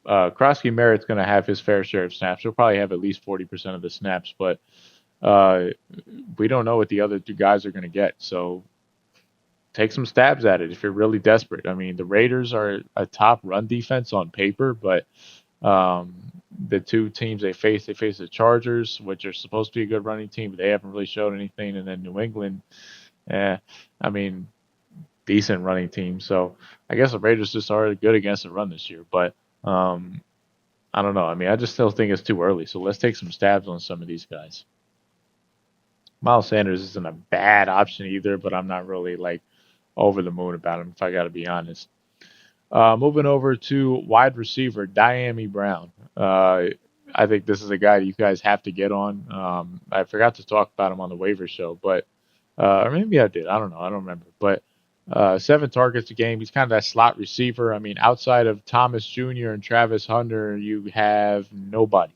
Krosky Merritt's going to have his fair share of snaps. He'll probably have at least 40% of the snaps, but uh, we don't know what the other two guys are going to get. So take some stabs at it if you're really desperate. I mean, the Raiders are a top run defense on paper, but um, the two teams they face the Chargers, which are supposed to be a good running team, but they haven't really showed anything. And then New England, I mean, decent running team. So I guess the Raiders just are good against the run this year, but I don't know. I mean, I just still think it's too early. So let's take some stabs on some of these guys. Miles Sanders isn't a bad option either, but I'm not really like over the moon about him, if I got to be honest. Moving over to wide receiver, Dyami Brown. I think this is a guy that you guys have to get on. I forgot to talk about him on the waiver show, but or maybe I did. I don't know. I don't remember. But 7 targets a game. He's kind of that slot receiver. I mean, outside of Thomas Jr. and Travis Hunter, you have nobody.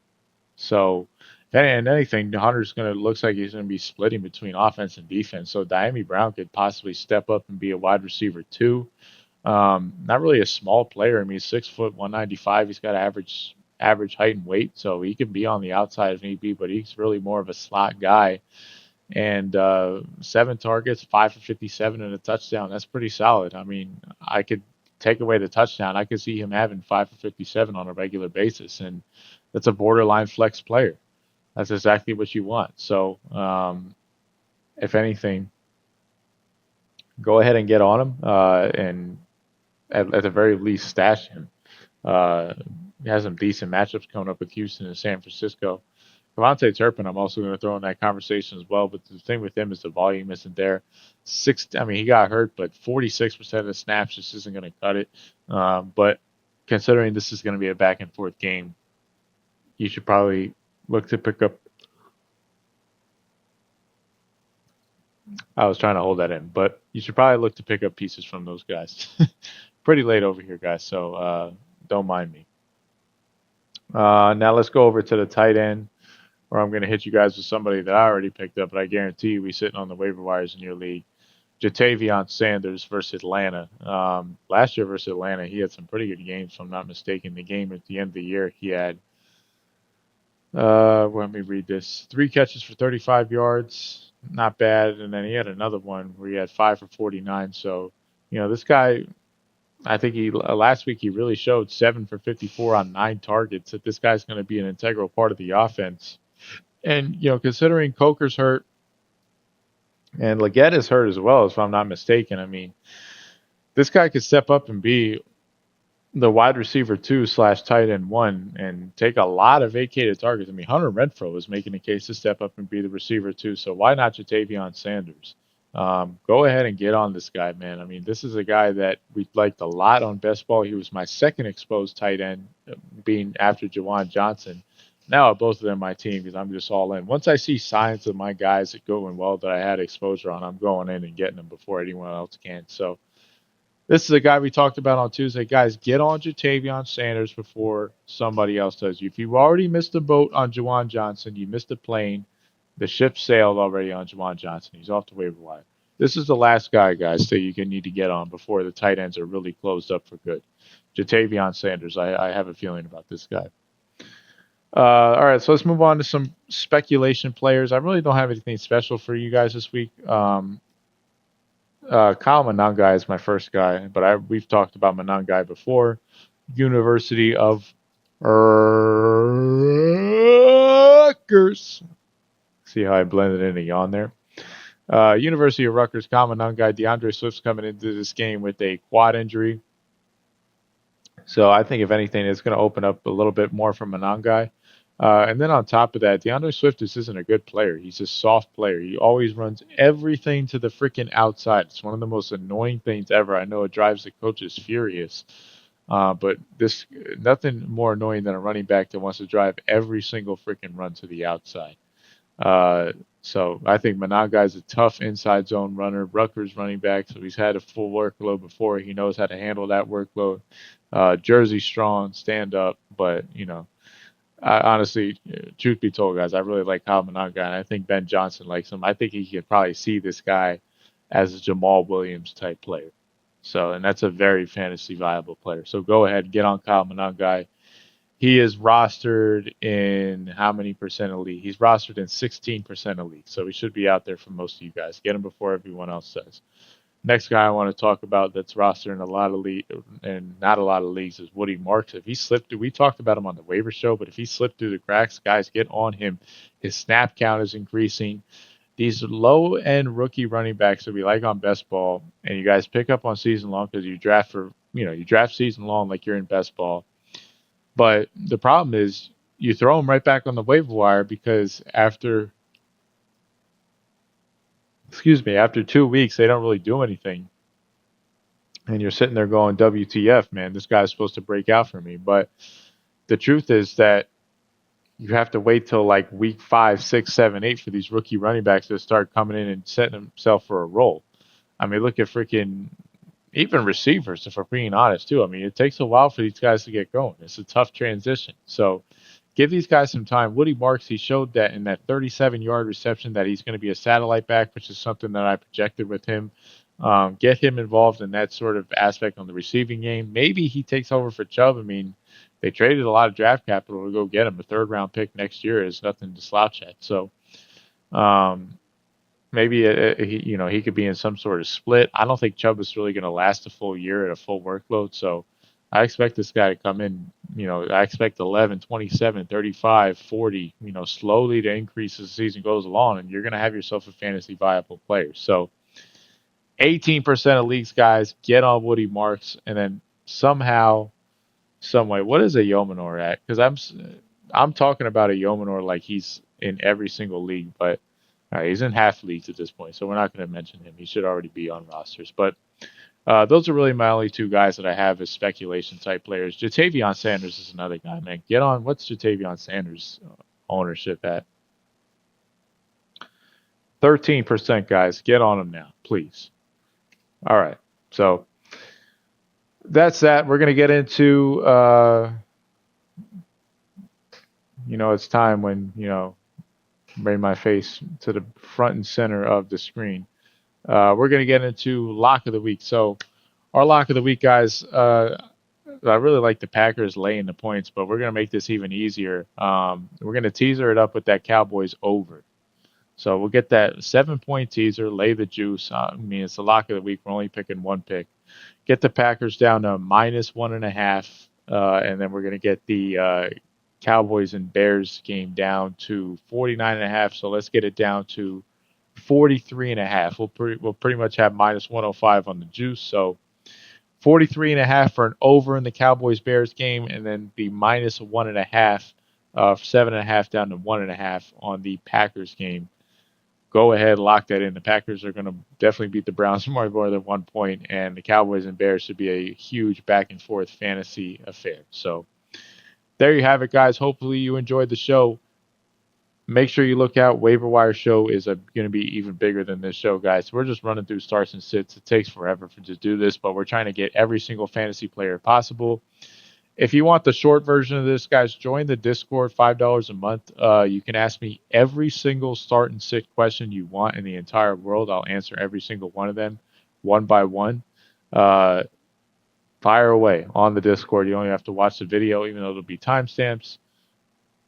So, and anything, Hunter's looks like he's going to be splitting between offense and defense. So, Dyami Brown could possibly step up and be a wide receiver too. Not really a small player. I mean, he's 6 foot, 195. He's got average height and weight, so he can be on the outside if need be. But he's really more of a slot guy. And 7 targets, 5 for 57 and a touchdown. That's pretty solid. I mean, I could take away the touchdown. I could see him having 5 for 57 on a regular basis, and that's a borderline flex player. That's exactly what you want. So, if anything, go ahead and get on him, and at the very least, stash him. He has some decent matchups coming up with Houston and San Francisco. KaVontae Turpin, I'm also going to throw in that conversation as well. But the thing with him is the volume isn't there. He got hurt, but 46% of the snaps just isn't going to cut it. But considering this is going to be a back and forth game, you should probably look to pick up. I was trying to hold that in, but you should probably look to pick up pieces from those guys. Pretty late over here, guys, so don't mind me. Now let's go over to the tight end, where I'm going to hit you guys with somebody that I already picked up, but I guarantee you he's sitting on the waiver wires in your league. Ja'Tavion Sanders versus Atlanta. Last year versus Atlanta, he had some pretty good games, if I'm not mistaken. The game at the end of the year, he had, let me read this, 3 catches for 35 yards. Not bad. And then he had another one where he had 5 for 49. So, this guy, I think last week he really showed 7 for 54 on 9 targets, that this guy's going to be an integral part of the offense. And, considering Coker's hurt and Leggett is hurt as well, if I'm not mistaken, I mean, this guy could step up and be the wide receiver 2 / tight end 1 and take a lot of vacated targets. I mean, Hunter Renfrow was making a case to step up and be the receiver 2, so why not Ja'Tavion Sanders? Go ahead and get on this guy, man. I mean, this is a guy that we liked a lot on Best Ball. He was my second exposed tight end, being after Juwan Johnson. Now both of them my team because I'm just all in. Once I see signs of my guys that going well that I had exposure on, I'm going in and getting them before anyone else can. So this is a guy we talked about on Tuesday. Guys, get on Ja'Tavion Sanders before somebody else does. If you've already missed the boat on Juwan Johnson, you missed the plane. The ship sailed already on Juwan Johnson. He's off the waiver wire. This is the last guy, guys, that you can need to get on before the tight ends are really closed up for good. Ja'Tavion Sanders. I have a feeling about this guy. All right, so let's move on to some speculation players. I really don't have anything special for you guys this week. Kyle Monangai is my first guy, but we've talked about Monangai before. University of Rutgers. See how I blended in a yawn there? University of Rutgers, Kyle Monangai. DeAndre Swift's coming into this game with a quad injury. So I think if anything, it's going to open up a little bit more for Monangai. And then on top of that, DeAndre Swift just isn't a good player. He's a soft player. He always runs everything to the freaking outside. It's one of the most annoying things ever. I know it drives the coaches furious. But this nothing more annoying than a running back that wants to drive every single freaking run to the outside. So I think Managa is a tough inside zone runner. Rutgers running back, so he's had a full workload before. He knows how to handle that workload. Jersey strong, stand up, but honestly, truth be told, guys, I really like Kyle Managa, and I think Ben Johnson likes him. I think he can probably see this guy as a Jamal Williams type player. So, and that's a very fantasy viable player. So go ahead, get on Kyle Managa. He is rostered in how many percent of league? He's rostered in 16% of league. So he should be out there for most of you guys. Get him before everyone else does. Next guy I want to talk about that's rostered in a lot of league and not a lot of leagues is Woody Marks. If he slipped through, we talked about him on the waiver show, but if he slipped through the cracks, guys, get on him. His snap count is increasing. These low end rookie running backs that we like on best ball, and you guys pick up on season long because you draft you draft season long like you're in best ball. But the problem is you throw them right back on the waiver wire because after 2 weeks, they don't really do anything. And you're sitting there going, WTF, man, this guy's supposed to break out for me. But the truth is that you have to wait till like week 5, 6, 7, 8 for these rookie running backs to start coming in and setting themselves for a role. I mean, look at freaking even receivers, if we're being honest, too. I mean, it takes a while for these guys to get going. It's a tough transition. So give these guys some time. Woody Marks, he showed that in that 37-yard reception that he's going to be a satellite back, which is something that I projected with him. Get him involved in that sort of aspect on the receiving game. Maybe he takes over for Chubb. I mean, they traded a lot of draft capital to go get him. A third-round pick next year is nothing to slouch at. So maybe he could be in some sort of split. I don't think Chubb is really going to last a full year at a full workload. So I expect this guy to come in, I expect 11, 27, 35, 40, slowly to increase as the season goes along, and you're going to have yourself a fantasy viable player. So 18% of leagues, guys, get on Woody Marks, and then somehow, some way, what is a Yomanor at? Because I'm talking about a Yomanor like he's in every single league, but he's in half leagues at this point, so we're not going to mention him. He should already be on rosters. But those are really my only two guys that I have as speculation type players. Jatavion Sanders is another guy, man. Get on. What's Jatavion Sanders' ownership at? 13%, guys. Get on him now, please. All right. So that's that. We're going to get into, it's time when, bring my face to the front and center of the screen. We're going to get into lock of the week. So our lock of the week, guys, I really like the Packers laying the points, but we're going to make this even easier. We're going to teaser it up with that Cowboys over. So we'll get that 7-point teaser, lay the juice. I mean, it's the lock of the week. We're only picking one pick. Get the Packers down to -1.5, and then we're going to get the Cowboys and Bears game down to 49.5. So let's get it down to 43.5. We'll pretty much have -105 on the juice. So 43.5 for an over in the Cowboys Bears game, and then the -1.5, 7.5 down to 1.5 on the Packers game. Go ahead, lock that in. The Packers are going to definitely beat the Browns more than 1 point, and the Cowboys and Bears should be a huge back and forth fantasy affair. So there you have it, guys. Hopefully you enjoyed the show. Make sure you look out. Waiver Wire show is going to be even bigger than this show, guys. We're just running through starts and sits. It takes forever to do this, but we're trying to get every single fantasy player possible. If you want the short version of this, guys, join the Discord, $5 a month. You can ask me every single start and sit question you want in the entire world. I'll answer every single one of them, one by one. Fire away on the Discord. You only have to watch the video, even though there'll be timestamps.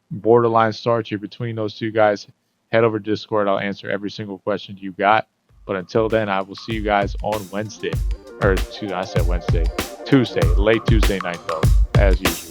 Borderline starts. You're between those two guys. Head over to Discord. I'll answer every single question you got. But until then, I will see you guys on Wednesday. Or, I said Wednesday. Tuesday. Late Tuesday night, though, as usual.